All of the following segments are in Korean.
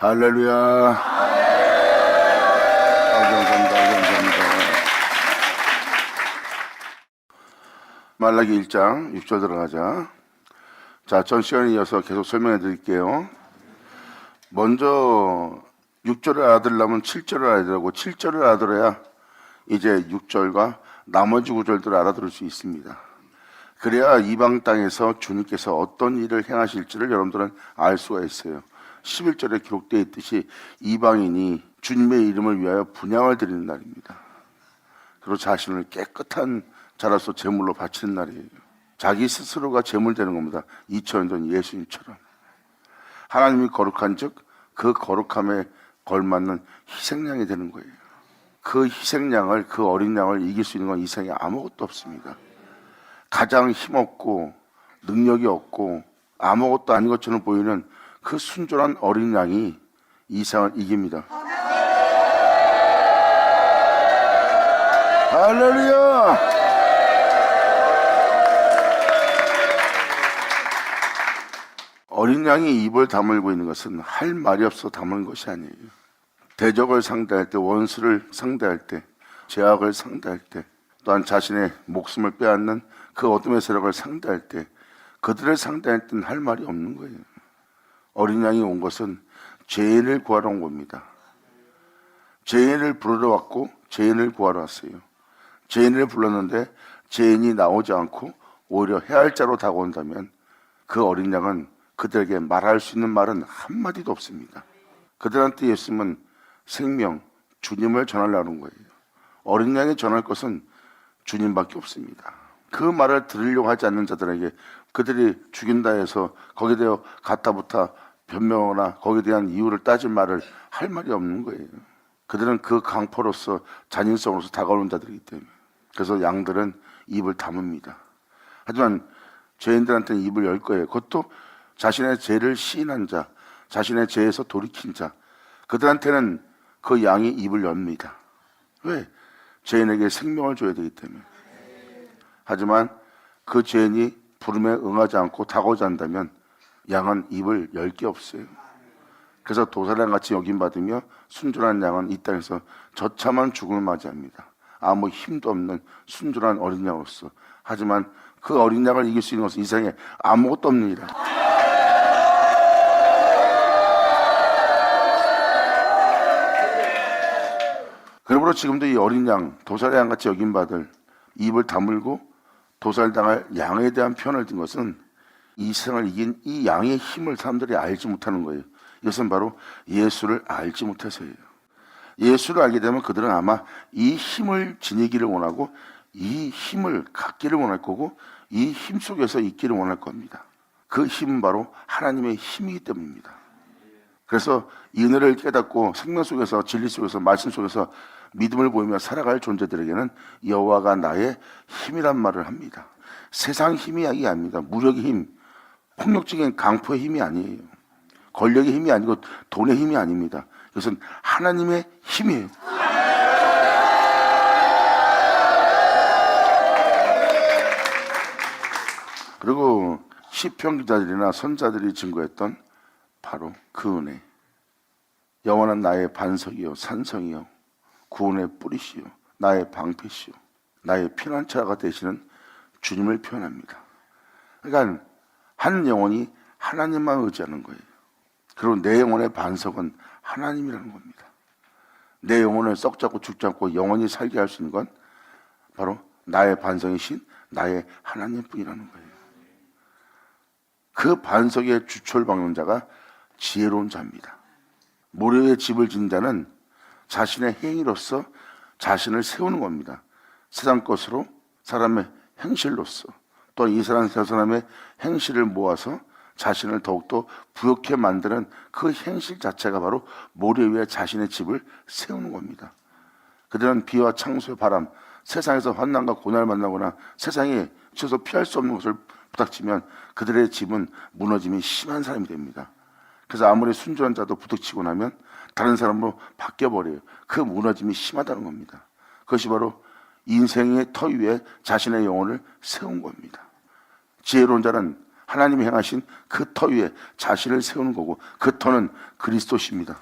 할렐루야. 감사합니다. 말라기 1장 6절 들어가자. 자, 전 시간에 이어서 계속 설명해 드릴게요. 먼저 6절을 알아들으려면 7절을 알아야 되고 7절을 알아들어야 이제 6절과 나머지 구절들을 알아들을 수 있습니다. 그래야 이방 땅에서 주님께서 어떤 일을 행하실지를 여러분들은 알 수가 있어요. 11절에 기록되어 있듯이 이방인이 주님의 이름을 위하여 분향을 드리는 날입니다. 그리고 자신을 깨끗한 자로서 제물로 바치는 날이에요. 자기 스스로가 제물 되는 겁니다. 2000년 전 예수님처럼. 하나님이 거룩한 즉 그 거룩함에 걸맞는 희생양이 되는 거예요. 그 희생양을, 그 어린 양을 이길 수 있는 건 이 세상에 아무것도 없습니다. 가장 힘없고 능력이 없고 아무것도 아닌 것처럼 보이는 그 순전한 어린 양이 이 세상을 이깁니다. 할렐루야! 어린 양이 입을 다물고 있는 것은 할 말이 없어 다무는 것이 아니에요. 대적을 상대할 때, 원수를 상대할 때, 죄악을 상대할 때, 또한 자신의 목숨을 빼앗는 그 어둠의 세력을 상대할 때, 그들을 상대할 때는 할 말이 없는 거예요. 어린 양이 온 것은 죄인을 구하러 온 겁니다. 죄인을 부르러 왔고 죄인을 구하러 왔어요. 죄인을 불렀는데 죄인이 나오지 않고 오히려 해할자로 다가온다면 그 어린 양은 그들에게 말할 수 있는 말은 한마디도 없습니다. 그들한테 예수님은 생명, 주님을 전하려는 거예요. 어린 양이 전할 것은 주님밖에 없습니다. 그 말을 들으려고 하지 않는 자들에게 그들이 죽인다 해서 거기에 대해 가타부타 변명하거나 거기에 대한 이유를 따질 말을 할 말이 없는 거예요. 그들은 그 강포로서 잔인성으로서 다가오는 자들이기 때문에. 그래서 양들은 입을 다뭅니다. 하지만 죄인들한테는 입을 열 거예요. 그것도 자신의 죄를 시인한 자, 자신의 죄에서 돌이킨 자, 그들한테는 그 양이 입을 엽니다. 왜? 죄인에게 생명을 줘야 되기 때문에. 하지만 그 죄인이 부름에 응하지 않고 다가오지 않는다면 양은 입을 열 게 없어요. 그래서 도사량같이 여김받으며 순전한 양은 이 땅에서 저참한 죽음을 맞이합니다. 아무 힘도 없는 순전한 어린 양으로서. 하지만 그 어린 양을 이길 수 있는 것은 이 세상에 아무것도 없느니라. 그러므로 지금도 이 어린 양, 도살양같이 여김받을 입을 다물고 도살당할 양에 대한 표현을 든 것은 이 세상을 이긴 이 양의 힘을 사람들이 알지 못하는 거예요. 이것은 바로 예수를 알지 못해서예요. 예수를 알게 되면 그들은 아마 이 힘을 지니기를 원하고 이 힘을 갖기를 원할 거고 이 힘 속에서 있기를 원할 겁니다. 그 힘은 바로 하나님의 힘이기 때문입니다. 그래서 이 은혜를 깨닫고 생명 속에서 진리 속에서 말씀 속에서 믿음을 보이며 살아갈 존재들에게는 여호와가 나의 힘이란 말을 합니다. 세상 힘이 아닙니다. 무력의 힘, 폭력적인 강포의 힘이 아니에요. 권력의 힘이 아니고 돈의 힘이 아닙니다. 이것은 하나님의 힘이에요. 그리고 시편 기자들이나 선자들이 증거했던 바로 그 은혜. 여호와는 나의 반석이요 산성이요 구원의 뿌리시요 나의 방패시요 나의 피난처가 되시는 주님을 표현합니다. 그러니까 한 영혼이 하나님만 의지하는 거예요. 그리고 내 영혼의 반석은 하나님이라는 겁니다. 내 영혼을 썩지 죽지 않고 영원히 살게 할 수 있는 건 바로 나의 반석이신 나의 하나님뿐이라는 거예요. 그 반석의 주철 박는 자가 지혜로운 자입니다. 모래 위에 집을 짓는 자는 자신의 행위로서 자신을 세우는 겁니다. 세상 것으로 사람의 행실로서 또 이 사람의 행실을 모아서 자신을 더욱더 부욕해 만드는 그 행실 자체가 바로 모래 위에 자신의 집을 세우는 겁니다. 그들은 비와 창수의 바람, 세상에서 환난과 고난을 만나거나 세상에 치여서 피할 수 없는 것을 부닥치면 그들의 집은 무너짐이 심한 사람이 됩니다. 그래서 아무리 순전한 자도 부닥치고 나면 다른 사람으로 바뀌어버려요. 그 무너짐이 심하다는 겁니다. 그것이 바로 인생의 터 위에 자신의 영혼을 세운 겁니다. 지혜로운 자는 하나님이 행하신 그 터 위에 자신을 세우는 거고, 그 터는 그리스도십니다.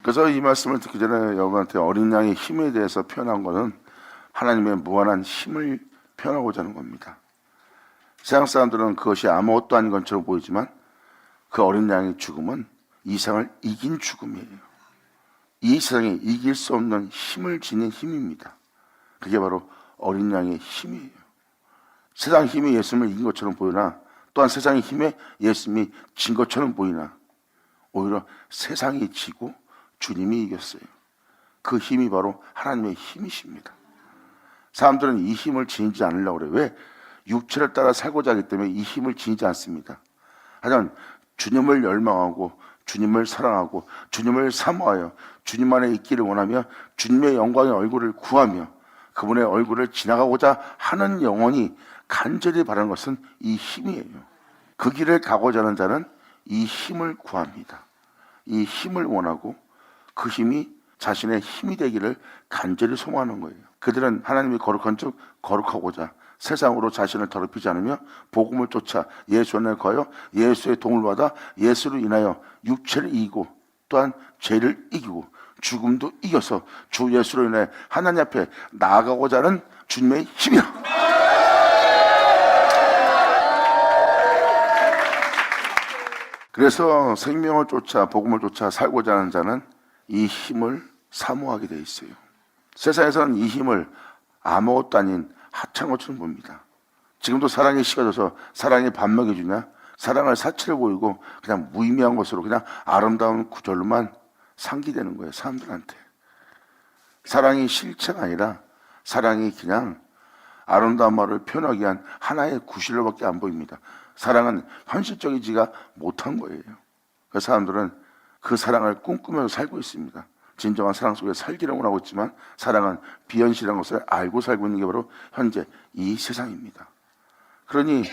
그래서 이 말씀을 듣기 전에 여러분한테 어린 양의 힘에 대해서 표현한 것은 하나님의 무한한 힘을 표현하고자 하는 겁니다. 세상 사람들은 그것이 아무것도 아닌 것처럼 보이지만 그 어린 양의 죽음은 이 세상을 이긴 죽음이에요. 이 세상에 이길 수 없는 힘을 지닌 힘입니다. 그게 바로 어린 양의 힘이에요. 세상 힘이 예수님을 이긴 것처럼 보이나, 또한 세상의 힘에 예수님이 진 것처럼 보이나, 오히려 세상이 지고 주님이 이겼어요. 그 힘이 바로 하나님의 힘이십니다. 사람들은 이 힘을 지니지 않으려고 그래요. 왜? 육체를 따라 살고자 하기 때문에 이 힘을 지니지 않습니다. 하지만 주님을 열망하고 주님을 사랑하고 주님을 사모하여 주님 안에 있기를 원하며 주님의 영광의 얼굴을 구하며 그분의 얼굴을 지나가고자 하는 영혼이 간절히 바라는 것은 이 힘이에요. 그 길을 가고자 하는 자는 이 힘을 구합니다. 이 힘을 원하고 그 힘이 자신의 힘이 되기를 간절히 소망하는 거예요. 그들은 하나님이 거룩한 즉 거룩하고자 세상으로 자신을 더럽히지 않으며 복음을 쫓아 예수 안에 거하여 예수의 도움을 받아 예수로 인하여 육체를 이기고 또한 죄를 이기고 죽음도 이겨서 주 예수로 인해 하나님 앞에 나아가고자 하는 주님의 힘이다. 그래서 생명을 쫓아 복음을 쫓아 살고자 하는 자는 이 힘을 사모하게 돼 있어요. 세상에서는 이 힘을 아무것도 아닌 하찮은 것처럼 봅니다. 지금도 사랑이 식어져서 사랑이 밥 먹여주냐, 사랑을 사치를 보이고 그냥 무의미한 것으로 그냥 아름다운 구절로만 상기되는 거예요. 사람들한테. 사랑이 실체가 아니라 사랑이 그냥 아름다운 말을 표현하기 위한 하나의 구실로밖에 안 보입니다. 사랑은 현실적이지가 못한 거예요. 그 사람들은 그 사랑을 꿈꾸면서 살고 있습니다. 진정한 사랑 속에 살기를 원하고 있지만 사랑은 비현실한 것을 알고 살고 있는 게 바로 현재 이 세상입니다. 그러니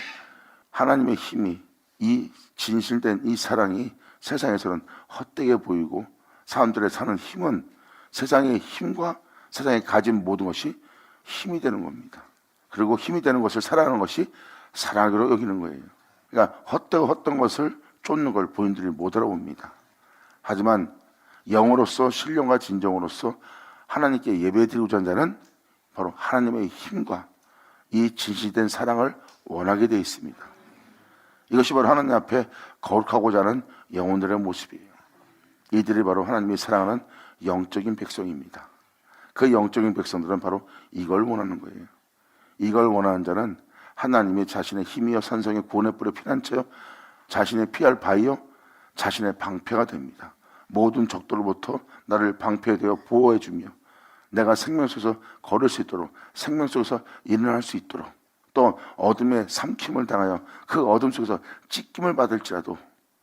하나님의 힘이, 이 진실된 이 사랑이 세상에서는 헛되게 보이고 사람들의 사는 힘은 세상의 힘과 세상에 가진 모든 것이 힘이 되는 겁니다. 그리고 힘이 되는 것을 사랑하는 것이 사랑으로 여기는 거예요. 그러니까 헛되고 헛된 것을 쫓는 걸 본인들이 못 알아봅니다. 하지만 영으로서 신령과 진정으로서 하나님께 예배드리고자 하는 자는 바로 하나님의 힘과 이 진실된 사랑을 원하게 되어 있습니다. 이것이 바로 하나님 앞에 거룩하고자 하는 영혼들의 모습이에요. 이들이 바로 하나님이 사랑하는 영적인 백성입니다. 그 영적인 백성들은 바로 이걸 원하는 거예요. 이걸 원하는 자는 하나님이 자신의 힘이여 산성의 구원의 뿔에 피난처여 자신의 피할 바위여 자신의 방패가 됩니다. 모든 적들로부터 나를 방패되어 보호해 주며 내가 생명 속에서 걸을 수 있도록 생명 속에서 일어날 수 있도록 또 어둠의 삼킴을 당하여 그 어둠 속에서 찢김을 받을지라도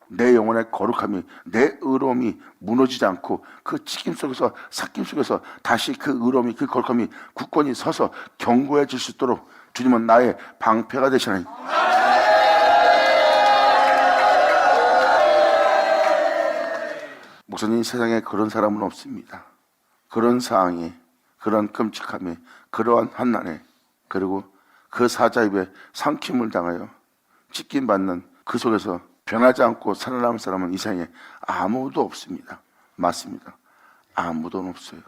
내 영혼의 거룩함이 내 의로움이 무너지지 않고 그 찢김 속에서 삭김 속에서 다시 그 의로움이 그 거룩함이 굳건히 서서 견고해질 수 있도록 주님은 나의 방패가 되시나니 목사님, 세상에 그런 사람은 없습니다. 그런 상황에, 그런 끔찍함에, 그러한 환난에, 그리고 그 사자 입에 삼킴을 당하여 찢김 받는 그 속에서 변하지 않고 살아남은 사람은 이 세상에 아무도 없습니다. 맞습니다. 아무도 없어요.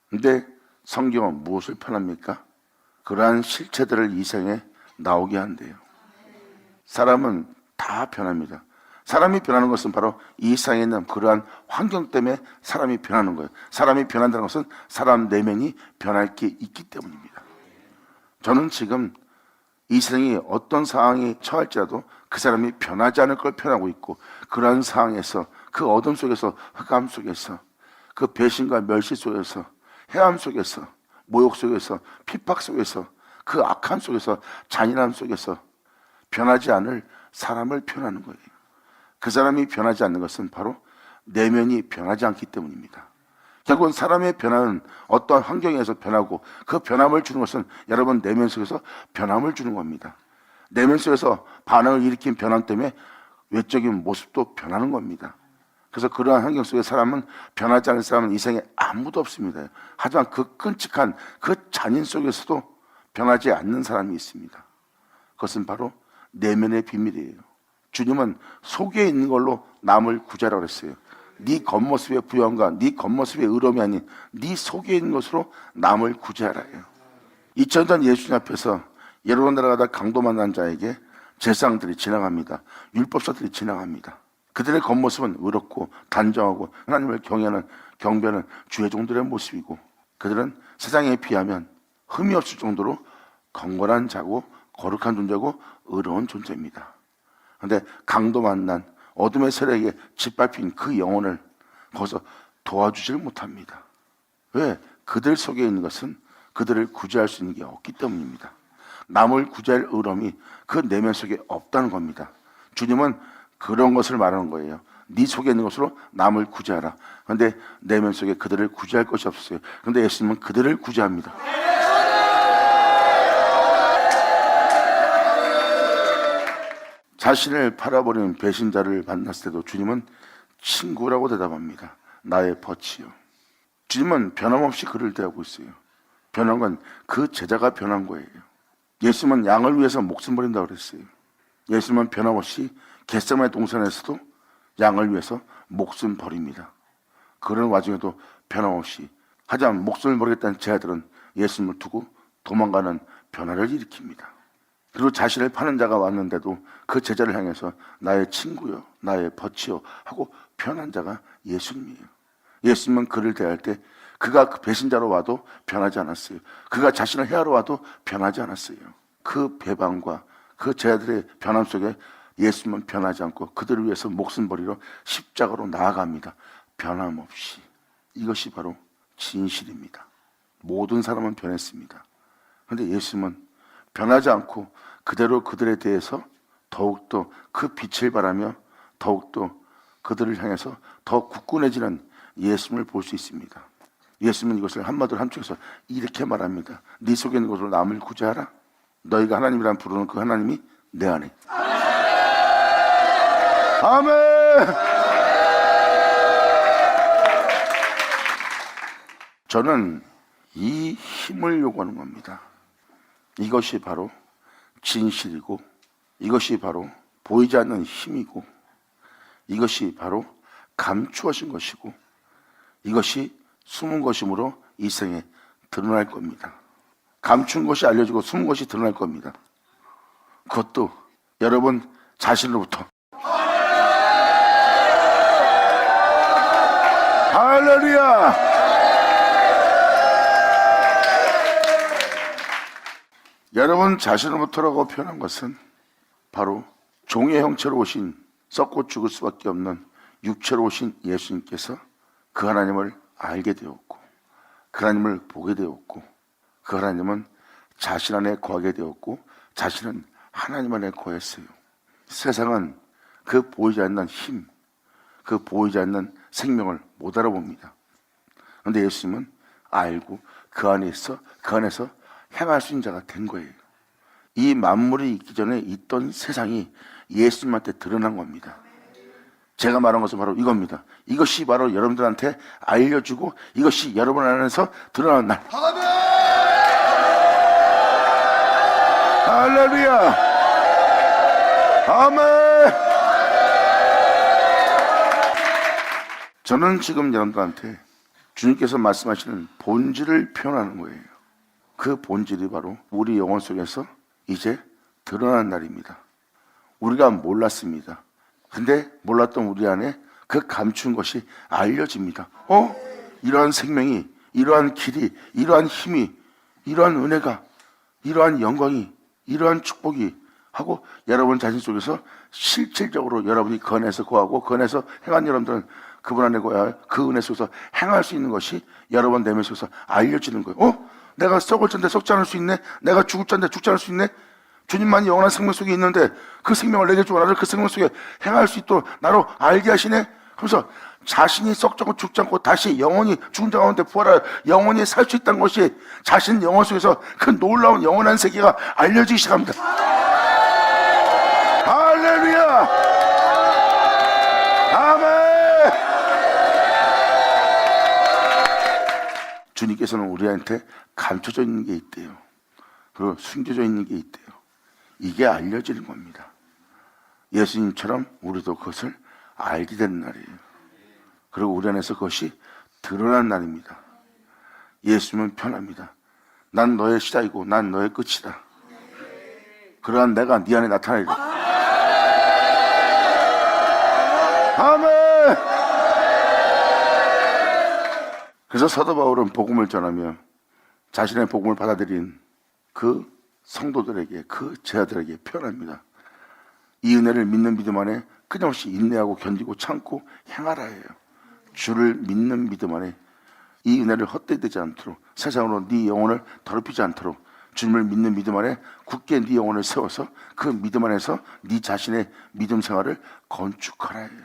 근데 성경은 무엇을 편합니까? 그러한 실체들을 이 세상에 나오게 한대요. 사람은 다 변합니다. 사람이 변하는 것은 바로 이 세상에 있는 그러한 환경 때문에 사람이 변하는 거예요. 사람이 변한다는 것은 사람 내면이 변할 게 있기 때문입니다. 저는 지금 이 세상이 어떤 상황에 처할지라도 그 사람이 변하지 않을 걸 표현하고 있고 그러한 상황에서 그 어둠 속에서 흑암 속에서 그 배신과 멸시 속에서 해함 속에서 모욕 속에서 핍박 속에서 그 악함 속에서 잔인함 속에서 변하지 않을 사람을 표현하는 거예요. 그 사람이 변하지 않는 것은 바로 내면이 변하지 않기 때문입니다. 결국은 사람의 변화는 어떠한 환경에서 변하고 그 변함을 주는 것은 여러분 내면 속에서 변함을 주는 겁니다. 내면 속에서 반응을 일으킨 변함 때문에 외적인 모습도 변하는 겁니다. 그래서 그러한 환경 속에 사람은 변하지 않는 사람은 이 세상에 아무도 없습니다. 하지만 그 끔찍한 그 잔인 속에서도 변하지 않는 사람이 있습니다. 그것은 바로 내면의 비밀이에요. 주님은 속에 있는 걸로 남을 구제하라고 그랬어요. 네 겉모습의 부연과 네 겉모습의 의로움이 아닌 네 속에 있는 것으로 남을 구제하라요. 2000년 예수님 앞에서 여러 나라가다 강도 만난 자에게 제사장들이 지나갑니다. 율법사들이 지나갑니다. 그들의 겉모습은 의롭고 단정하고 하나님을 경외하는 경배하는 주의 종들의 모습이고, 그들은 세상에 비하면 흠이 없을 정도로 경건한 자고 거룩한 존재고 의로운 존재입니다. 그런데 강도 만난 어둠의 세력에 짓밟힌 그 영혼을 거기서 도와주질 못합니다. 왜? 그들 속에 있는 것은 그들을 구제할 수 있는 게 없기 때문입니다. 남을 구제할 의로움이 그 내면 속에 없다는 겁니다. 주님은 그런 것을 말하는 거예요. 네 속에 있는 것으로 남을 구제하라. 그런데 내면 속에 그들을 구제할 것이 없어요. 그런데 예수님은 그들을 구제합니다. 자신을 팔아버린 배신자를 만났을 때도 주님은 친구라고 대답합니다. 나의 벗이요. 주님은 변함없이 그를 대하고 있어요. 변한 건 그 제자가 변한 거예요. 예수님은 양을 위해서 목숨 버린다고 그랬어요. 예수님은 변함없이 겟세마네 동산에서도 양을 위해서 목숨 버립니다. 그런 와중에도 변함없이, 하지만 목숨을 버리겠다는 제자들은 예수님을 두고 도망가는 변화를 일으킵니다. 그리고 자신을 파는 자가 왔는데도 그 제자를 향해서 나의 친구요, 나의 벗이요 하고 변한 자가 예수님이에요. 예수님은 그를 대할 때 그가 그 배신자로 와도 변하지 않았어요. 그가 자신을 해하러 와도 변하지 않았어요. 그 배반과 그 제자들의 변함 속에 예수님은 변하지 않고 그들을 위해서 목숨 버리러 십자가로 나아갑니다. 변함없이. 이것이 바로 진실입니다. 모든 사람은 변했습니다. 그런데 예수님은 변하지 않고 그대로 그들에 대해서 더욱더 그 빛을 바라며 더욱더 그들을 향해서 더 굳건해지는 예수님을 볼 수 있습니다. 예수님은 이것을 한마디로 함축해서 이렇게 말합니다. 네 속에 있는 것으로 남을 구제하라. 너희가 하나님이란 부르는 그 하나님이 내 안에. 아멘. 저는 이 힘을 요구하는 겁니다. 이것이 바로 진실이고, 이것이 바로 보이지 않는 힘이고, 이것이 바로 감추어진 것이고, 이것이 숨은 것이므로 이 생에 드러날 겁니다. 감춘 것이 알려지고 숨은 것이 드러날 겁니다. 그것도 여러분 자신으로부터. 할렐루야! 여러분 자신으로부터라고 표현한 것은 바로 종의 형체로 오신, 썩고 죽을 수밖에 없는 육체로 오신 예수님께서 그 하나님을 알게 되었고, 그 하나님을 보게 되었고, 그 하나님은 자신 안에 거하게 되었고, 자신은 하나님 안에 거했어요. 세상은 그 보이지 않는 힘, 그 보이지 않는 생명을 못 알아봅니다. 그런데 예수님은 알고 그 안에서 행할 수 있는 자가 된 거예요. 이 만물이 있기 전에 있던 세상이 예수님한테 드러난 겁니다. 제가 말한 것은 바로 이겁니다. 이것이 바로 여러분들한테 알려주고 이것이 여러분 안에서 드러나는 날. 할렐루야! 아멘! 저는 지금 여러분들한테 주님께서 말씀하시는 본질을 표현하는 거예요. 그 본질이 바로 우리 영혼 속에서 이제 드러나는 날입니다. 우리가 몰랐습니다. 근데 몰랐던 우리 안에 그 감춘 것이 알려집니다. 이러한 생명이, 이러한 길이, 이러한 힘이, 이러한 은혜가, 이러한 영광이, 이러한 축복이 하고 여러분 자신 속에서 실질적으로 여러분이 그 안에서 거하고 그 안에서 행한 여러분들은 그분 안에 거야 그 은혜 속에서 행할 수 있는 것이 여러분 내면 속에서 알려지는 거예요. 내가 썩을 텐데 썩지 않을 수 있네. 내가 죽을 텐데 죽지 않을 수 있네. 주님만이 영원한 생명 속에 있는데 그 생명을 내게 주고 나를 그 생명 속에 행할 수 있도록 나로 알게 하시네. 그래서 자신이 썩지 않고 죽지 않고 다시 영원히 죽은 자 가운데 부활할 영원히 살 수 있다는 것이 자신 영혼 속에서 그 놀라운 영원한 세계가 알려지기 시작합니다. 할렐루야! 아멘! 주님께서는 우리한테 감춰져 있는 게 있대요. 그리고 숨겨져 있는 게 있대요. 이게 알려지는 겁니다. 예수님처럼 우리도 그것을 알게 되는 날이에요. 그리고 우리 안에서 그것이 드러난 날입니다. 예수님은 편합니다. 난 너의 시작이고 난 너의 끝이다. 그러한 내가 네 안에 나타나리라. 아멘. 그래서 사도 바울은 복음을 전하며 자신의 복음을 받아들인 그 성도들에게, 그 제자들에게 표현합니다. 이 은혜를 믿는 믿음 안에 끊임없이 인내하고 견디고 참고 행하라 해요. 주를 믿는 믿음 안에 이 은혜를 헛되이 되지 않도록, 세상으로 네 영혼을 더럽히지 않도록 주님을 믿는 믿음 안에 굳게 네 영혼을 세워서 그 믿음 안에서 네 자신의 믿음 생활을 건축하라 해요.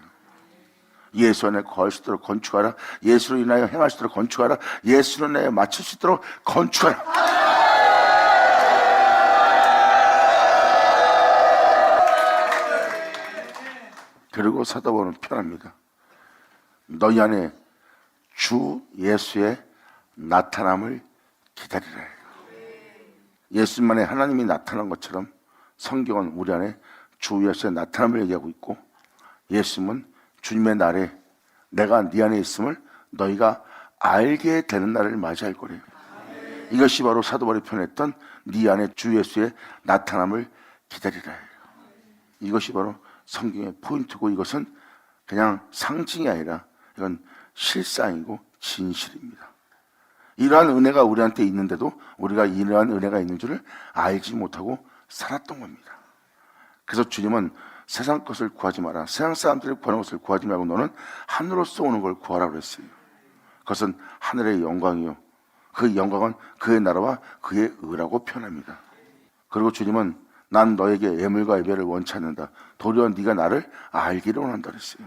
예수 안에 거할 수 있도록 건축하라. 예수로 인하여 행할 수 있도록 건축하라. 예수로 인하여 맞출 수 있도록 건축하라. 그리고 사도 바울은 편합니다. 너희 안에 주 예수의 나타남을 기다리라. 예수님만의 하나님이 나타난 것처럼 성경은 우리 안에 주 예수의 나타남을 얘기하고 있고, 예수님은 주님의 날에 내가 네 안에 있음을 너희가 알게 되는 날을 맞이할 거래요. 이것이 바로 사도 바울이 표현했던 네 안에 주 예수의 나타남을 기다리라 해요. 이것이 바로 성경의 포인트고, 이것은 그냥 상징이 아니라 이건 실상이고 진실입니다. 이러한 은혜가 우리한테 있는데도 우리가 이러한 은혜가 있는 줄을 알지 못하고 살았던 겁니다. 그래서 주님은 세상 것을 구하지 마라. 세상 사람들이 구하는 것을 구하지 말고 너는 하늘로서 오는 걸 구하라 그랬어요. 그것은 하늘의 영광이요, 그 영광은 그의 나라와 그의 의라고 표현합니다. 그리고 주님은 난 너에게 예물과 예배를 원치 않는다. 도리어 네가 나를 알기를 원한다 그랬어요.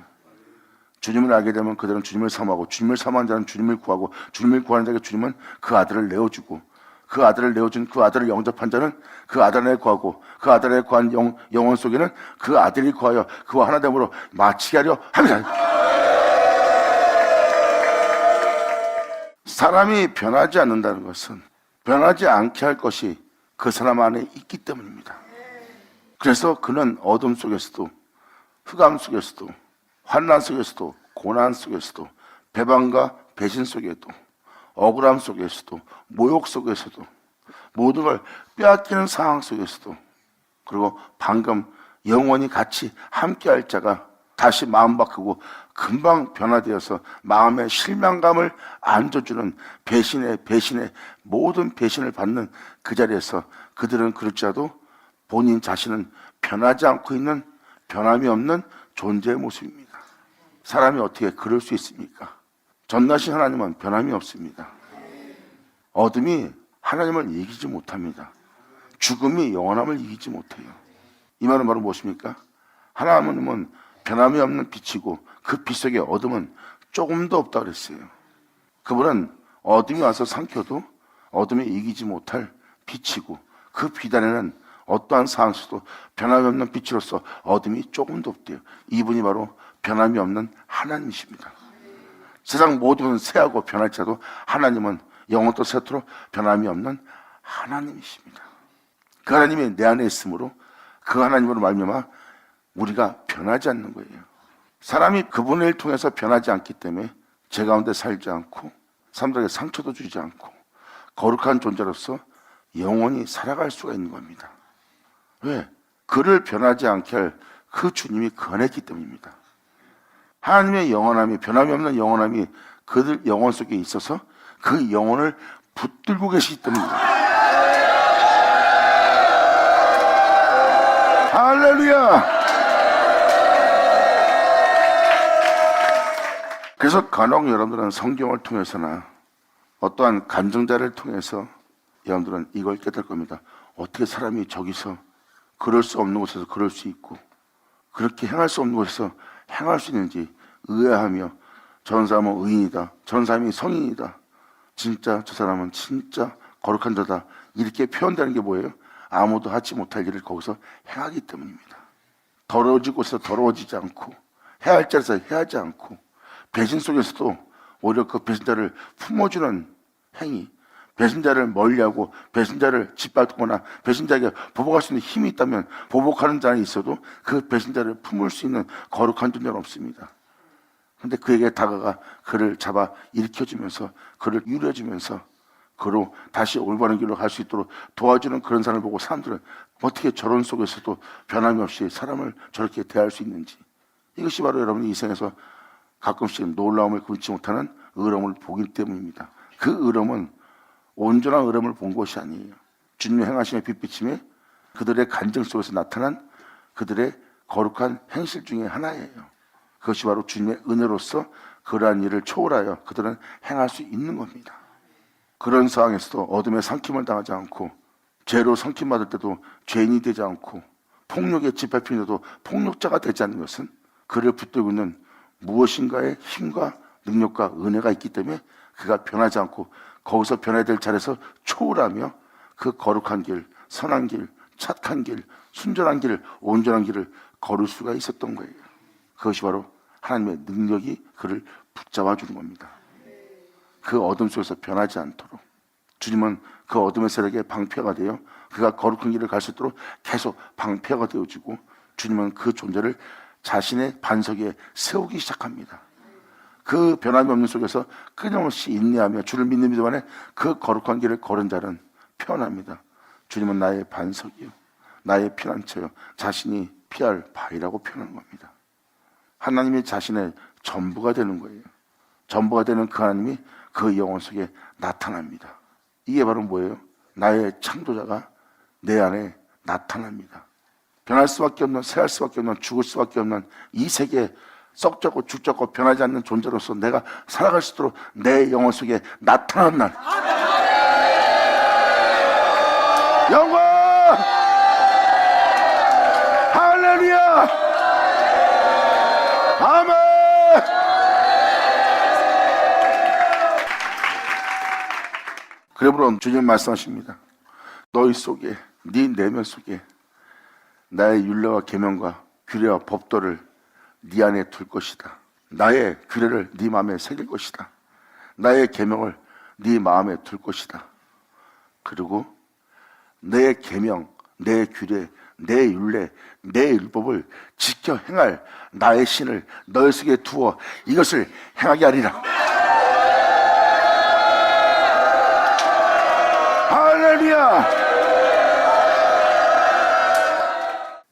주님을 알게 되면 그들은 주님을 사모하고, 주님을 사모하는 자는 주님을 구하고, 주님을 구하는 자에게 주님은 그 아들을 내어주고, 그 아들을 내어준 그 아들을 영접한 자는 그 아들 안에 구하고, 그 아들 안에 구한 영혼 속에는 그 아들이 구하여 그와 하나됨으로 마치게 하려 합니다. 사람이 변하지 않는다는 것은 변하지 않게 할 것이 그 사람 안에 있기 때문입니다. 그래서 그는 어둠 속에서도, 흑암 속에서도, 환난 속에서도, 고난 속에서도, 배반과 배신 속에도, 억울함 속에서도, 모욕 속에서도, 모든 걸 빼앗기는 상황 속에서도, 그리고 방금 영원히 같이 함께할 자가 다시 마음 바꾸고 금방 변화되어서 마음의 실망감을 안겨주는 배신의 모든 배신을 받는 그 자리에서 그들은 그럴지라도 본인 자신은 변하지 않고 있는, 변함이 없는 존재의 모습입니다. 사람이 어떻게 그럴 수 있습니까? 전능하신 하나님은 변함이 없습니다. 어둠이 하나님을 이기지 못합니다. 죽음이 영원함을 이기지 못해요. 이 말은 바로 무엇입니까? 하나님은 변함이 없는 빛이고 그 빛 속에 어둠은 조금도 없다 그랬어요. 그분은 어둠이 와서 삼켜도 어둠이 이기지 못할 빛이고, 그 빛 안에는 어떠한 상황 속도 변함이 없는 빛으로서 어둠이 조금도 없대요. 이분이 바로 변함이 없는 하나님이십니다. 세상 모든 새하고 변할지라도 하나님은 영원토 세토록 변함이 없는 하나님이십니다. 그 하나님이 내 안에 있으므로 그 하나님으로 말미암아 우리가 변하지 않는 거예요. 사람이 그분을 통해서 변하지 않기 때문에 제 가운데 살지 않고 사람들에게 상처도 주지 않고 거룩한 존재로서 영원히 살아갈 수가 있는 겁니다. 왜? 그를 변하지 않게 할 그 주님이 그 안에 있기 때문입니다. 하나님의 영원함이, 변함이 없는 영원함이 그들 영혼 속에 있어서 그 영혼을 붙들고 계시기 때문입니다. 할렐루야! 그래서 간혹 여러분들은 성경을 통해서나 어떠한 간증자를 통해서 여러분들은 이걸 깨달을 겁니다. 어떻게 사람이 저기서 그럴 수 없는 곳에서 그럴 수 있고, 그렇게 행할 수 없는 곳에서 행할 수 있는지 의아하며, 저런 사람은 의인이다, 저런 사람이 성인이다, 진짜 저 사람은 진짜 거룩한 자다, 이렇게 표현되는 게 뭐예요? 아무도 하지 못할 일을 거기서 행하기 때문입니다. 더러워질 곳에서 더러워지지 않고, 해야 할 자리에서 해야지 않고, 배신 속에서도 오히려 그 배신자를 품어주는 행위, 배신자를 멀리하고 배신자를 짓밟거나 배신자에게 보복할 수 있는 힘이 있다면 보복하는 자는 있어도 그 배신자를 품을 수 있는 거룩한 존재는 없습니다. 그런데 그에게 다가가 그를 잡아 일으켜주면서 그를 유려주면서 그로 다시 올바른 길로 갈 수 있도록 도와주는 그런 사람을 보고 사람들은 어떻게 저런 속에서도 변함이 없이 사람을 저렇게 대할 수 있는지, 이것이 바로 여러분이 이 생에서 가끔씩 놀라움을 금치 못하는 의로움을 보기 때문입니다. 그 의로움은 온전한 의로움을 본 것이 아니에요. 주님의 행하심의 빛비침에 그들의 간증 속에서 나타난 그들의 거룩한 행실 중에 하나예요. 그것이 바로 주님의 은혜로서 그러한 일을 초월하여 그들은 행할 수 있는 겁니다. 그런 상황에서도 어둠의 삼킴을 당하지 않고 죄로 삼킴받을 때도 죄인이 되지 않고 폭력에 짓밟히는데도 폭력자가 되지 않는 것은 그를 붙들고 있는 무엇인가의 힘과 능력과 은혜가 있기 때문에 그가 변하지 않고 거기서 변해야 될 자리에서 초월하며 그 거룩한 길, 선한 길, 착한 길, 순전한 길, 온전한 길을 걸을 수가 있었던 거예요. 그것이 바로 하나님의 능력이 그를 붙잡아 주는 겁니다. 그 어둠 속에서 변하지 않도록 주님은 그 어둠의 세력에 방패가 되어 그가 거룩한 길을 갈 수 있도록 계속 방패가 되어주고 주님은 그 존재를 자신의 반석에 세우기 시작합니다. 그 변함이 없는 속에서 끊임없이 인내하며 주를 믿는 믿음 안에 그 거룩한 길을 걸은 자는 표현합니다. 주님은 나의 반석이요 나의 피난처요 자신이 피할 바위라고 표현한 겁니다. 하나님이 자신의 전부가 되는 거예요. 전부가 되는 그 하나님이 그 영혼 속에 나타납니다. 이게 바로 뭐예요? 나의 창조자가 내 안에 나타납니다. 변할 수밖에 없는, 새할 수밖에 없는, 죽을 수밖에 없는 이 세계에 썩적고 죽적고 변하지 않는 존재로서 내가 살아갈 수 있도록 내 영혼 속에 나타난 날, 영광! 할렐루야! 아멘! 그러므로 주님 말씀하십니다. 너희 속에, 네 내면 속에 나의 율례와 계명과 규례와 법도를 네 안에 둘 것이다. 나의 규례를 네 마음에 새길 것이다. 나의 계명을 네 마음에 둘 것이다. 그리고 내 계명, 내 규례, 내 율례, 내 율법을 지켜 행할 나의 신을 너희 속에 두어 이것을 행하게 하리라. 할렐루야!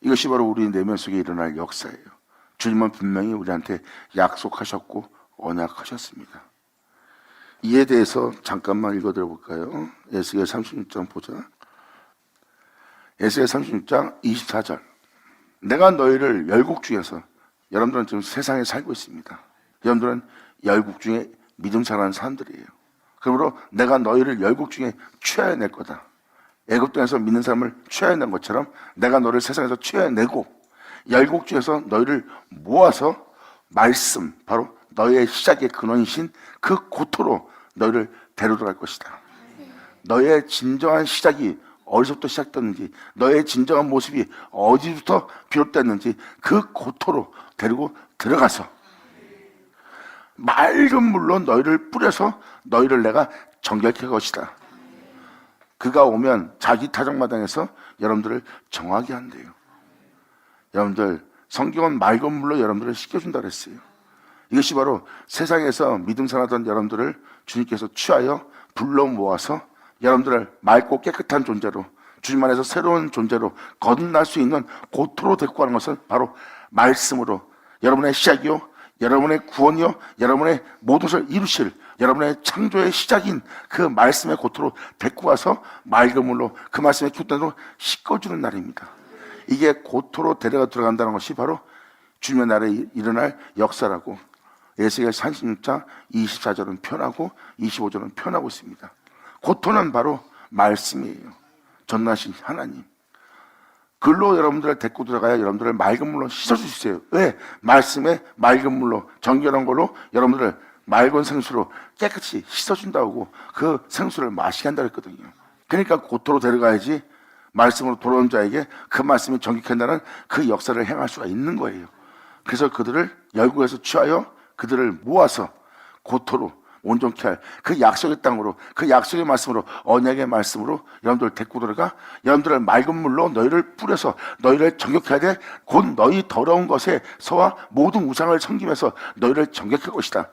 이것이 바로 우리 내면 속에 일어날 역사예요. 주님은 분명히 우리한테 약속하셨고 언약하셨습니다. 이에 대해서 잠깐만 읽어드려 볼까요? 에스겔 36장 보자. 에스겔 36장 24절. 내가 너희를 열국 중에서, 여러분들은 지금 세상에 살고 있습니다. 여러분들은 열국 중에 믿음 잘하는 사람들이에요. 그러므로 내가 너희를 열국 중에 취하여낼 거다. 애굽 땅에서 믿는 사람을 취하여낸 것처럼 내가 너를 세상에서 취하여내고 열국 중에서 너희를 모아서 말씀, 바로 너희의 시작의 근원이신 그 고토로 너희를 데려갈 것이다. 너희의 진정한 시작이 어디서부터 시작됐는지, 너의 진정한 모습이 어디부터 비롯됐는지 그 고토로 데리고 들어가서 맑은 물로 너희를 뿌려서 너희를 내가 정결케 할 것이다. 그가 오면 자기 타작마당에서 여러분들을 정하게 한대요. 여러분들, 성경은 맑은 물로 여러분들을 씻겨준다 그랬어요. 이것이 바로 세상에서 믿음 살았던 여러분들을 주님께서 취하여 불러 모아서 여러분들을 맑고 깨끗한 존재로, 주님 안에서 새로운 존재로 거듭날 수 있는 고토로 데리고 가는 것은 바로 말씀으로 여러분의 시작이요, 여러분의 구원이요, 여러분의 모든 것을 이루실 여러분의 창조의 시작인 그 말씀의 고토로 데리고 가서 맑은 물로 그 말씀의 기쁨으로 씻어주는 날입니다. 이게 고토로 데려가 들어간다는 것이 바로 주님의 날에 일어날 역사라고 에스겔 36장 24절은 표현하고 25절은 표현하고 있습니다. 고토는 바로 말씀이에요. 전능하신 하나님. 글로 여러분들을 데리고 들어가야 여러분들을 맑은 물로 씻어줄 수 있어요. 왜? 말씀에 맑은 물로, 정결한 걸로 여러분들을 맑은 생수로 깨끗이 씻어준다고 그 생수를 마시게 한다 그랬거든요. 그러니까 고토로 데려가야지 말씀으로 돌아온 자에게 그 말씀이 정결케 한다는 그 역사를 행할 수가 있는 거예요. 그래서 그들을 열국에서 취하여 그들을 모아서 고토로 온전케 할 그 약속의 땅으로, 그 약속의 말씀으로, 언약의 말씀으로 여러분들 데리고 들어가. 여러분들을 맑은 물로 너희를 뿌려서 너희를 정욕케 하되 곧 너희 더러운 것에서와 모든 우상을 섬기면서 너희를 정욕할 것이다.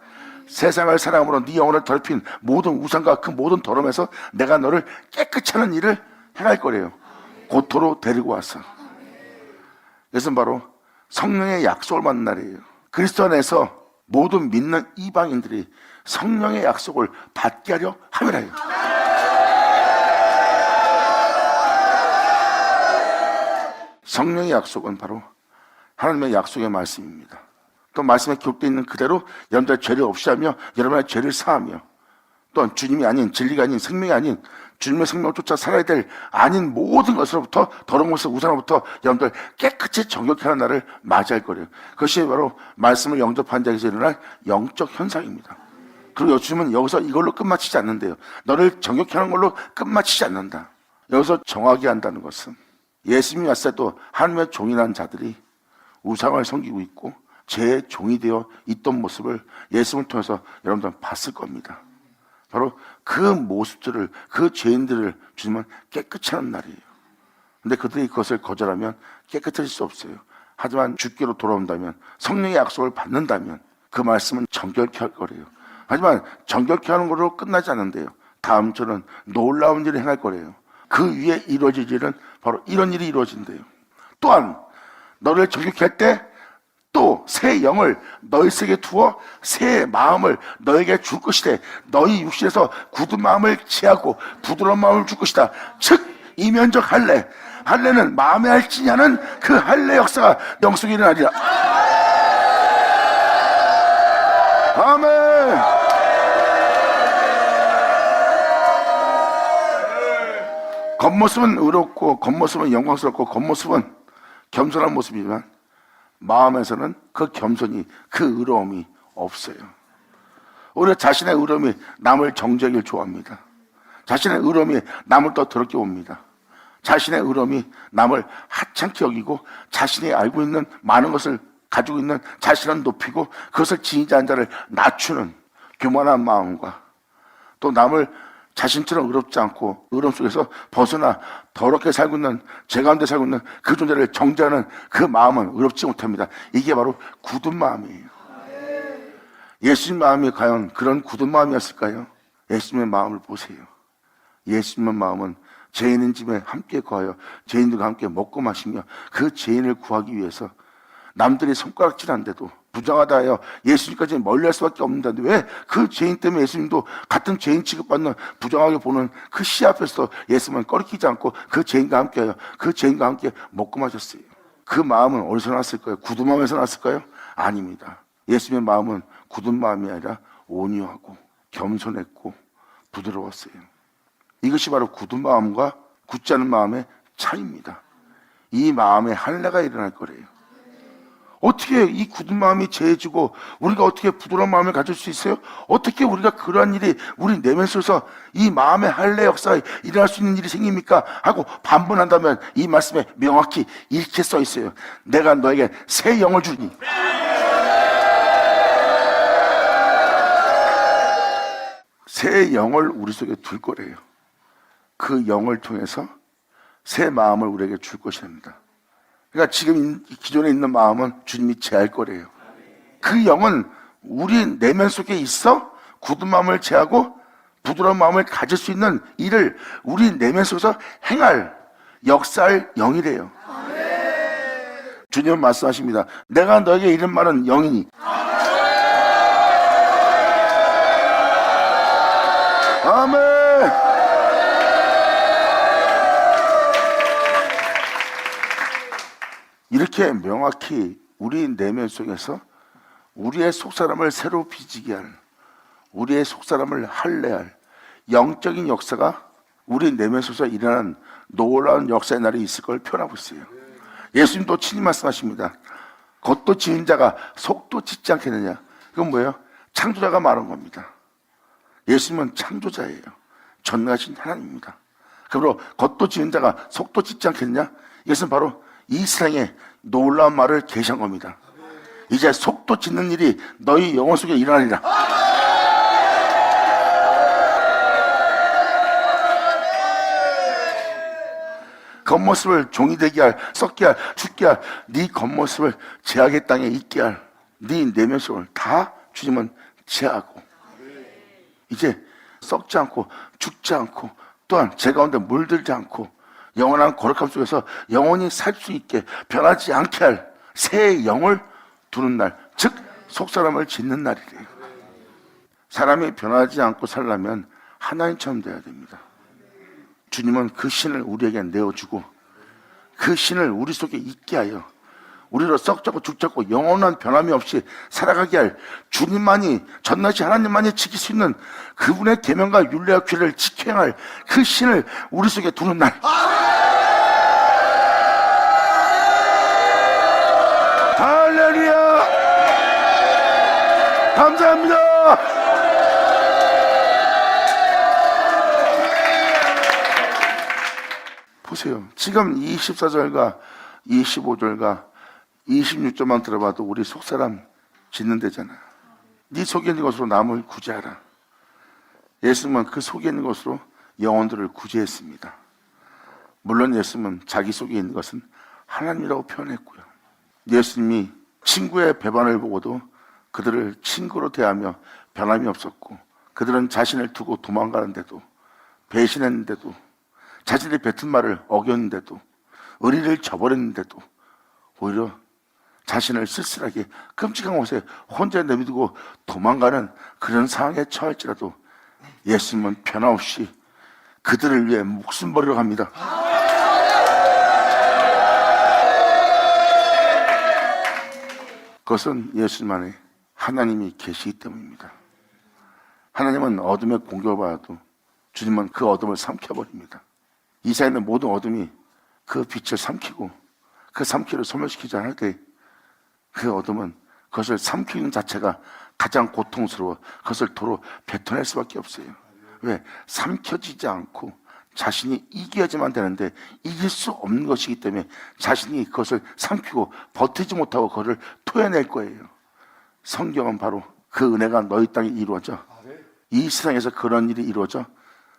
세상을 사랑함으로 네 영혼을 더럽힌 모든 우상과 그 모든 더러움에서 내가 너를 깨끗이 하는 일을 행할 거래요. 고토로 데리고 와서. 이것은 바로 성령의 약속을 받는 날이에요. 그리스도 안에서 모든 믿는 이방인들이 성령의 약속을 받게 하려 함이라요. 성령의 약속은 바로 하나님의 약속의 말씀입니다. 또 말씀에 기록되어 있는 그대로 여러분들의 죄를 없이 하며 여러분의 죄를 사하며 또한 주님이 아닌, 진리가 아닌, 생명이 아닌 주님의 생명을 쫓아 살아야 될 아닌 모든 것으로부터, 더러운 것에서 우상으로부터 여러분들 깨끗이 정욕케 하는 날을 맞이할 거예요. 그것이 바로 말씀을 영접한 자에게서 일어날 영적 현상입니다. 그리고 주님은 여기서 이걸로 끝마치지 않는데요. 너를 정욕케 하는 걸로 끝마치지 않는다. 여기서 정하게 한다는 것은 예수님이 왔을 때도 하나님의 종이라는 자들이 우상을 섬기고 있고 죄의 종이 되어 있던 모습을 예수님을 통해서 여러분들은 봤을 겁니다. 바로 그 모습들을, 그 죄인들을 주님은 깨끗이 하는 날이에요. 근데 그들이 그것을 거절하면 깨끗해질 수 없어요. 하지만 주께로 돌아온다면, 성령의 약속을 받는다면 그 말씀은 정결케 할 거래요. 하지만 정결케 하는 걸로 끝나지 않는데요. 다음 주는 놀라운 일을 행할 거래요. 그 위에 이루어질 일은 바로 이런 일이 이루어진대요. 또한 너를 정결케 할 때 또 새 영을 너희 속에 두어 새 마음을 너에게 줄 것이되 너희 육신에서 굳은 마음을 제하고 부드러운 마음을 줄 것이다. 즉 이면적 할례, 할례는 마음에 할지니 하는 그 할례 역사가 영속에 일어나리라. 아멘. 겉모습은 의롭고 겉모습은 영광스럽고 겉모습은 겸손한 모습이지만 마음에서는 그 겸손이, 그 의로움이 없어요. 오히려 자신의 의로움이 남을 정죄하길 좋아합니다. 자신의 의로움이 남을 더 더럽게 봅니다. 자신의 의로움이 남을 하찮게 여기고 자신이 알고 있는 많은 것을 가지고 있는 자신을 높이고 그것을 지니자한 자를 낮추는 교만한 마음과 또 남을 자신처럼 의롭지 않고 의로움 속에서 벗어나 더럽게 살고 있는, 죄 가운데 살고 있는 그 존재를 정죄하는 그 마음은 의롭지 못합니다. 이게 바로 굳은 마음이에요. 예수님 마음이 과연 그런 굳은 마음이었을까요? 예수님의 마음을 보세요. 예수님의 마음은 죄인인 집에 함께 거하여 죄인들과 함께 먹고 마시며 그 죄인을 구하기 위해서 남들이 손가락질한데도 부정하다 하여 예수님까지 멀리할 수밖에 없는데 왜 그 죄인 때문에 예수님도 같은 죄인 취급받는, 부정하게 보는 그 시 앞에서 예수님은 꺼리키지 않고 그 죄인과 함께하여 그 죄인과 함께 먹고 마셨어요. 그 마음은 어디서 났을까요? 굳은 마음에서 났을까요? 아닙니다. 예수님의 마음은 굳은 마음이 아니라 온유하고 겸손했고 부드러웠어요. 이것이 바로 굳은 마음과 굳지 않은 마음의 차이입니다. 이 마음에 할례가 일어날 거래요. 어떻게 이 굳은 마음이 죄지고 우리가 어떻게 부드러운 마음을 가질 수 있어요? 어떻게 우리가 그러한 일이 우리 내면 속에서 이 마음의 할례 역사가 일어날 수 있는 일이 생깁니까? 하고 반문한다면 이 말씀에 명확히 이렇게 써 있어요. 내가 너에게 새 영을 주니. 새 영을 우리 속에 둘 거래요. 그 영을 통해서 새 마음을 우리에게 줄 것입니다. 그러니까 지금 기존에 있는 마음은 주님이 제할 거래요. 그 영은 우리 내면 속에 있어 굳은 마음을 제하고 부드러운 마음을 가질 수 있는 일을 우리 내면 속에서 행할, 역사할 영이래요. 주님은 말씀하십니다. 내가 너에게 이른 말은 영이니. 아멘. 이렇게 명확히 우리 내면 속에서 우리의 속사람을 새로 빚게 할, 우리의 속사람을 할례할 영적인 역사가 우리 내면 속에서 일어나는 놀라운 역사의 날이 있을 걸 표현하고 있어요. 예수님도 친히 말씀하십니다. 겉도 지은 자가 속도 짓지 않겠느냐. 그건 뭐예요? 창조자가 말한 겁니다. 예수님은 창조자예요. 전능하신 하나님입니다. 그러므로 겉도 지은 자가 속도 짓지 않겠느냐. 이것은 바로 이 세상에 놀라운 말을 계시한 겁니다. 이제 속도 짓는 일이 너희 영혼 속에 일어나리라. 겉모습을 종이 되게 할, 썩게 할, 죽게 할, 네 겉모습을 제약의 땅에 있게 할, 네 내면성을 다 주님은 제하고 이제 썩지 않고 죽지 않고 또한 제 가운데 물들지 않고 영원한 거룩함 속에서 영원히 살 수 있게 변하지 않게 할 새 영을 두는 날, 즉 속사람을 짓는 날이래요. 사람이 변하지 않고 살려면 하나님처럼 돼야 됩니다. 주님은 그 신을 우리에게 내어주고 그 신을 우리 속에 있게 하여 우리로 썩자고 죽자고 영원한 변함이 없이 살아가게 할 주님만이, 전능하신 하나님만이 지킬 수 있는 그분의 계명과 율례와 규례를 지켜야 할 그 신을 우리 속에 두는 날. 할렐루야! 감사합니다. 보세요. 지금 24절과 25절과 26절만 들어봐도 우리 속사람 짓는 데잖아요. 네 속에 있는 것으로 남을 구제하라. 예수님은 그 속에 있는 것으로 영혼들을 구제했습니다. 물론 예수님은 자기 속에 있는 것은 하나님이라고 표현했고요. 예수님이 친구의 배반을 보고도 그들을 친구로 대하며 변함이 없었고, 그들은 자신을 두고 도망가는데도, 배신했는데도, 자신이 뱉은 말을 어겼는데도, 의리를 저버렸는데도 오히려 자신을 쓸쓸하게 끔찍한 곳에 혼자 내비두고 도망가는 그런 상황에 처할지라도 예수님은 변함없이 그들을 위해 목숨 버리러 갑니다. 그것은 예수님 안에 하나님이 계시기 때문입니다. 하나님은 어둠의 공격을 받아도 주님은 그 어둠을 삼켜버립니다. 이 세상에 있는 모든 어둠이 그 빛을 삼키고 그 삼키를 소멸시키지 않을 때 그 어둠은 그것을 삼키는 자체가 가장 고통스러워 그것을 도로 뱉어낼 수밖에 없어요. 왜? 삼켜지지 않고 자신이 이겨야지만 되는데 이길 수 없는 것이기 때문에 자신이 그것을 삼키고 버티지 못하고 그것을 토해낼 거예요. 성경은 바로 그 은혜가 너희 땅에 이루어져, 이 세상에서 그런 일이 이루어져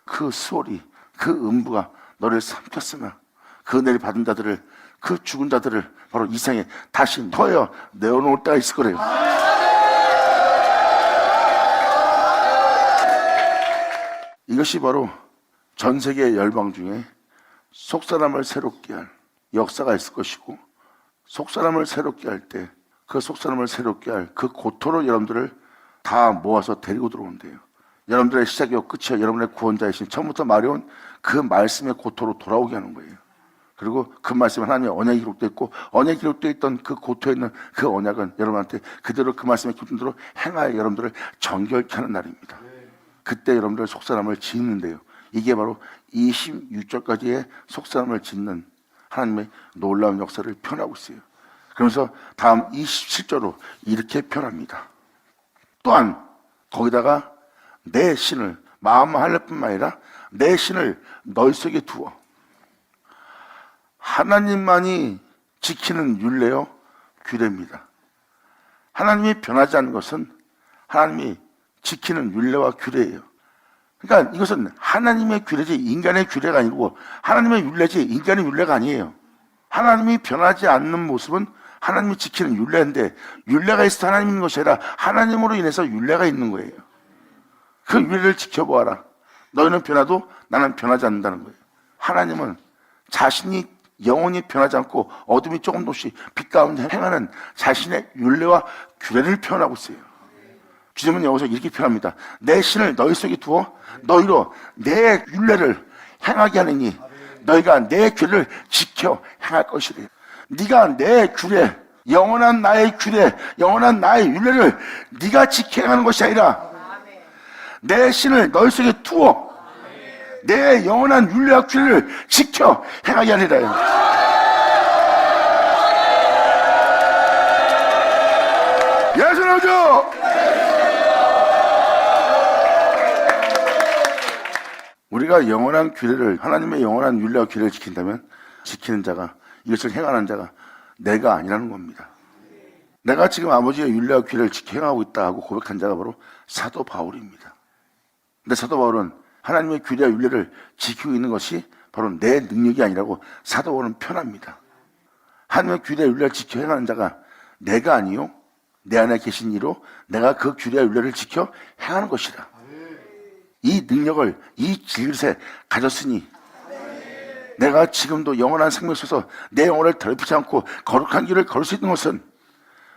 그 수월이, 그 음부가 너를 삼켰으나 그 은혜를 받은 자들을, 그 죽은 자들을 바로 이 세상에 다시 토하여 내어놓을 때가 있을 거래요. 이것이 바로 전 세계 열방 중에 속사람을 새롭게 할 역사가 있을 것이고, 속사람을 새롭게 할 때 그 속사람을 새롭게 할 그 고토로 여러분들을 다 모아서 데리고 들어온대요. 여러분들의 시작이요 끝이요 여러분의 구원자이신 처음부터 말해온 그 말씀의 고토로 돌아오게 하는 거예요. 그리고 그 말씀은 하나님의 언약이 기록되어 있고, 언약이 기록되어 있던 그 고토에 있는 그 언약은 여러분한테 그대로 그 말씀의 기록된 대로 행하여 여러분들을 정결케 하는 날입니다. 그때 여러분들 속사람을 짓는데요, 이게 바로 26절까지의 속사람을 짓는 하나님의 놀라운 역사를 표현하고 있어요. 그러면서 다음 27절로 이렇게 표현합니다. 또한 거기다가 내 신을, 마음만 할 뿐만 아니라 내 신을 너희 속에 두어. 하나님만이 지키는 율례요 규례입니다. 하나님이 변하지 않는 것은 하나님이 지키는 율례와 규례예요. 그러니까 이것은 하나님의 규례지 인간의 규례가 아니고 하나님의 율례지 인간의 율례가 아니에요. 하나님이 변하지 않는 모습은 하나님이 지키는 율례인데, 율례가 있어서 하나님 있는 것이 아니라 하나님으로 인해서 율례가 있는 거예요. 그 율례를 지켜보아라. 너희는 변화도 나는 변하지 않는다는 거예요. 하나님은 자신이 영원히 변하지 않고 어둠이 조금 없이 빛 가운데 행하는 자신의 율례와 규례를 표현하고 있어요. 주님은 여기서 이렇게 표현합니다. 내 신을 너희 속에 두어 너희로 내 율례를 행하게 하느니 너희가 내 규례를 지켜 행할 것이래. 네가 내 규례, 영원한 나의 규례, 영원한 나의 율례를 네가 지켜 행하는 것이 아니라 내 신을 너희 속에 두어 내 영원한 율례와 규례를 지켜 행하게 하리라. 예수님이죠. 우리가 영원한 규례를, 하나님의 영원한 율례와 규례를 지킨다면 지키는 자가, 이것을 행하는 자가 내가 아니라는 겁니다. 내가 지금 아버지의 율례와 규례를 지켜 행하고 있다 하고 고백한 자가 바로 사도 바울입니다. 근데 사도 바울은 하나님의 규례와 율례를 지키고 있는 것이 바로 내 능력이 아니라고 사도 바울은 표현합니다. 하나님의 규례와 윤례를 지켜 행하는 자가 내가 아니요 내 안에 계신 이로 내가 그 규례와 윤례를 지켜 행하는 것이라. 이 능력을 이 질그릇에 가졌으니 내가 지금도 영원한 생명을 써서 내 영혼을 더럽히지 않고 거룩한 길을 걸을 수 있는 것은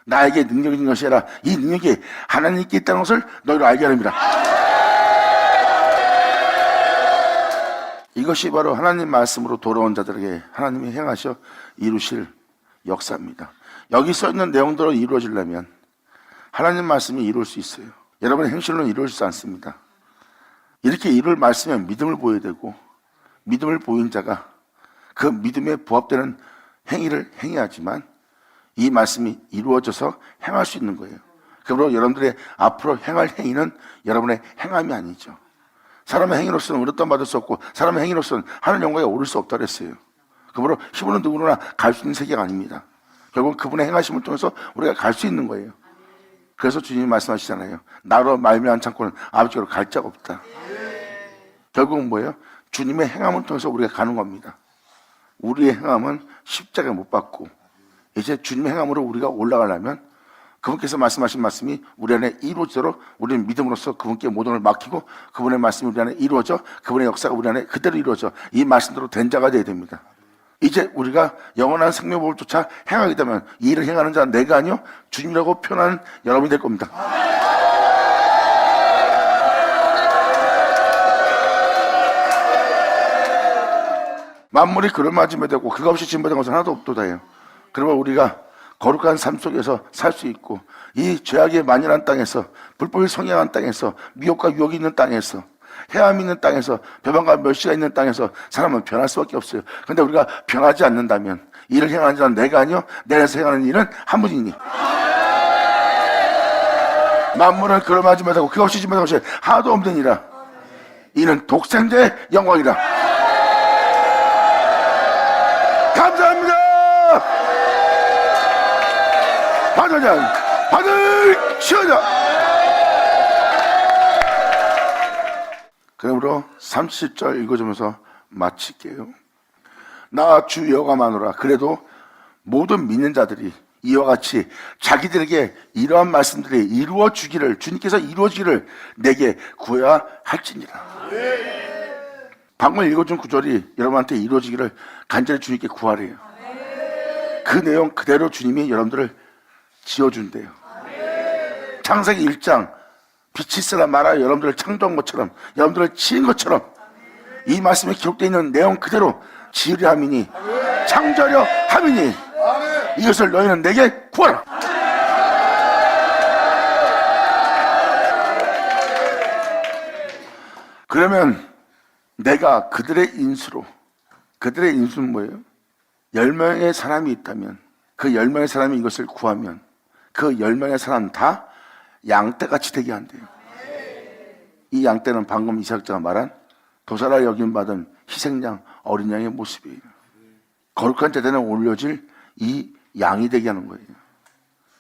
나에게 능력이 있는 것이 아니라 이 능력이 하나님께 있다는 것을 너희로 알게 합니다. 이것이 바로 하나님 말씀으로 돌아온 자들에게 하나님이 행하셔 이루실 역사입니다. 여기 써있는 내용대로 이루어지려면 하나님 말씀이 이룰 수 있어요. 여러분의 행실로는 이루어지지 않습니다. 이렇게 이룰 말씀에 믿음을 보여야 되고 믿음을 보인 자가 그 믿음에 부합되는 행위를 행해야지만 이 말씀이 이루어져서 행할 수 있는 거예요. 그러므로 여러분들의 앞으로 행할 행위는 여러분의 행함이 아니죠. 사람의 행위로서는 의롭다 받을 수 없고 사람의 행위로서는 하늘 영광에 오를 수 없다 그랬어요. 그러므로 힘으로 누구나 갈 수 있는 세계가 아닙니다. 결국 그분의 행하심을 통해서 우리가 갈 수 있는 거예요. 그래서 주님이 말씀하시잖아요. 나로 말미암지 않고는 아버지께로 갈 자가 없다. 결국은 뭐예요? 주님의 행함을 통해서 우리가 가는 겁니다. 우리의 행함은 십자가에 못 박고 이제 주님의 행함으로 우리가 올라가려면 그분께서 말씀하신 말씀이 우리 안에 이루어지도록 우리는 믿음으로써 그분께 모든 걸 맡기고 그분의 말씀이 우리 안에 이루어져 그분의 역사가 우리 안에 그대로 이루어져 이 말씀대로 된 자가 되어야 됩니다. 이제 우리가 영원한 생명법을 쫓아 행하게 되면 이 일을 행하는 자는 내가 아니요 주님이라고 표현하는 여러분이 될 겁니다. 만물이 그럴맞음에 되고 그가 없이 진보된 것은 하나도 없도다예요. 그러면 우리가 거룩한 삶 속에서 살 수 있고 이 죄악의 만연한 땅에서 불법이 성행한 땅에서 미혹과 유혹이 있는 땅에서 해함이 있는 땅에서 배반과 멸시가 있는 땅에서 사람은 변할 수밖에 없어요. 그런데 우리가 변하지 않는다면 이를 행하는 자는 내가 아니요 내 안에서 행하는 일은 한 분이니 만물은 그럴맞음에 되고 그가 없이 진보된 것이 하나도 없느니라. 이는 독생자의 영광이라. 감사합니다. 받으자 받으시오자. 그러므로 30절 읽어주면서 마칠게요. 나 주 여호와마노라. 그래도 모든 믿는 자들이 이와 같이 자기들에게 이러한 말씀들이 이루어지기를 주님께서 이루어지기를 내게 구해야 할지니라. 방금 읽어준 구절이 여러분한테 이루어지기를 간절히 주님께 구하래요. 그 내용 그대로 주님이 여러분들을 지어준대요. 창세기 1장 빛이 있으라 말하여 여러분들을 창조한 것처럼 여러분들을 지은 것처럼 이 말씀에 기록되어 있는 내용 그대로 지으려 함이니 창조하려 함이니 이것을 너희는 내게 구하라. 그러면 내가 그들의 인수로, 그들의 인수는 뭐예요? 10명의 사람이 있다면 그 10명의 사람이 이것을 구하면 그 10명의 사람 다 양떼같이 되게 한대요. 이 양떼는 방금 이삭자가 말한 도살아 여김받은 희생양 어린 양의 모습이에요. 거룩한 제단에 올려질 이 양이 되게 하는 거예요.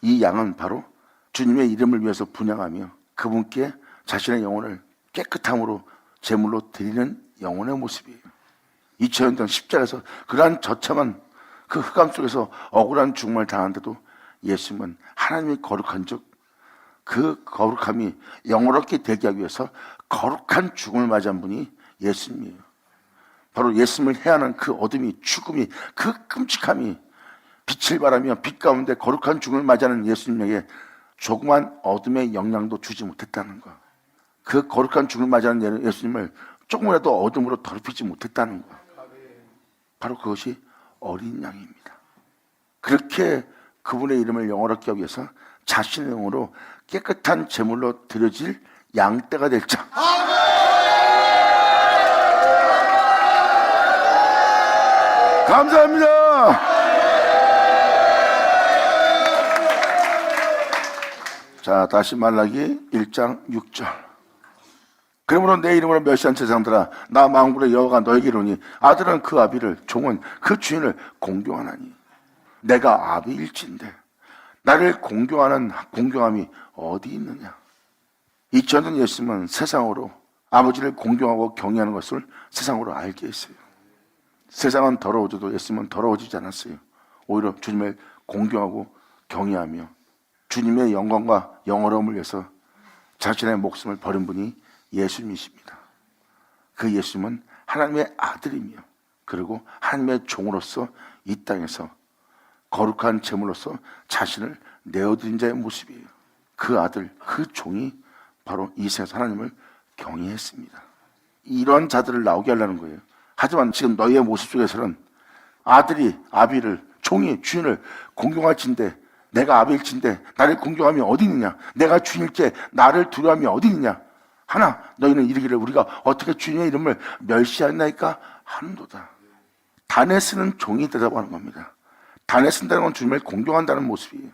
이 양은 바로 주님의 이름을 위해서 분양하며 그분께 자신의 영혼을 깨끗함으로 제물로 드리는 영혼의 모습이에요. 2000년 전 십자가에서 그러한 저참한 그 흑암 속에서 억울한 죽음을 당하는데도 예수님은 하나님이 거룩한 즉 그 거룩함이 영원롭게 되게 하기 위해서 거룩한 죽음을 맞이한 분이 예수님이에요. 바로 예수님을 해하는 그 어둠이 죽음이 그 끔찍함이 빛을 발하며 빛 가운데 거룩한 죽음을 맞이하는 예수님에게 조그만 어둠의 영향도 주지 못했다는 것. 그 거룩한 죽음을 맞이하는 예수님을 조금이라도 어둠으로 더럽히지 못했다는 것. 바로 그것이 어린 양입니다. 그렇게 그분의 이름을 영원롭게 하기 위해서 자신의 영으로 깨끗한 제물로 드려질 양떼가 될 자. 감사합니다. 자, 다시 말라기 1장 6절. 그러므로 내 이름으로 멸시한 제사장들아 나 만군의 여호와가 너에게 이르노니 아들은 그 아비를 종은 그 주인을 공경하나니 내가 아비일진데 나를 공경하는 공경함이 어디 있느냐. 2000년 예수님은 세상으로 아버지를 공경하고 경외하는 것을 세상으로 알게 했어요. 세상은 더러워져도 예수님은 더러워지지 않았어요. 오히려 주님을 공경하고 경외하며 주님의 영광과 영어로움을 위해서 자신의 목숨을 버린 분이 예수님이십니다. 그 예수님은 하나님의 아들이며 그리고 하나님의 종으로서 이 땅에서 거룩한 제물로서 자신을 내어드린 자의 모습이에요. 그 아들, 그 종이 바로 이 세상 하나님을 경외했습니다. 이런 자들을 나오게 하려는 거예요. 하지만 지금 너희의 모습 속에서는 아들이 아비를, 종이 주인을 공경할진대, 내가 아비일진대 나를 공경함이 어디 있느냐, 내가 주인일지 나를 두려움이 어디 있느냐, 하나 너희는 이르기를 우리가 어떻게 주님의 이름을 멸시하나이까 하는도다. 단에 쓰는 종이 되라고 하는 겁니다. 단에 쓴다는 건 주님을 공경한다는 모습이에요.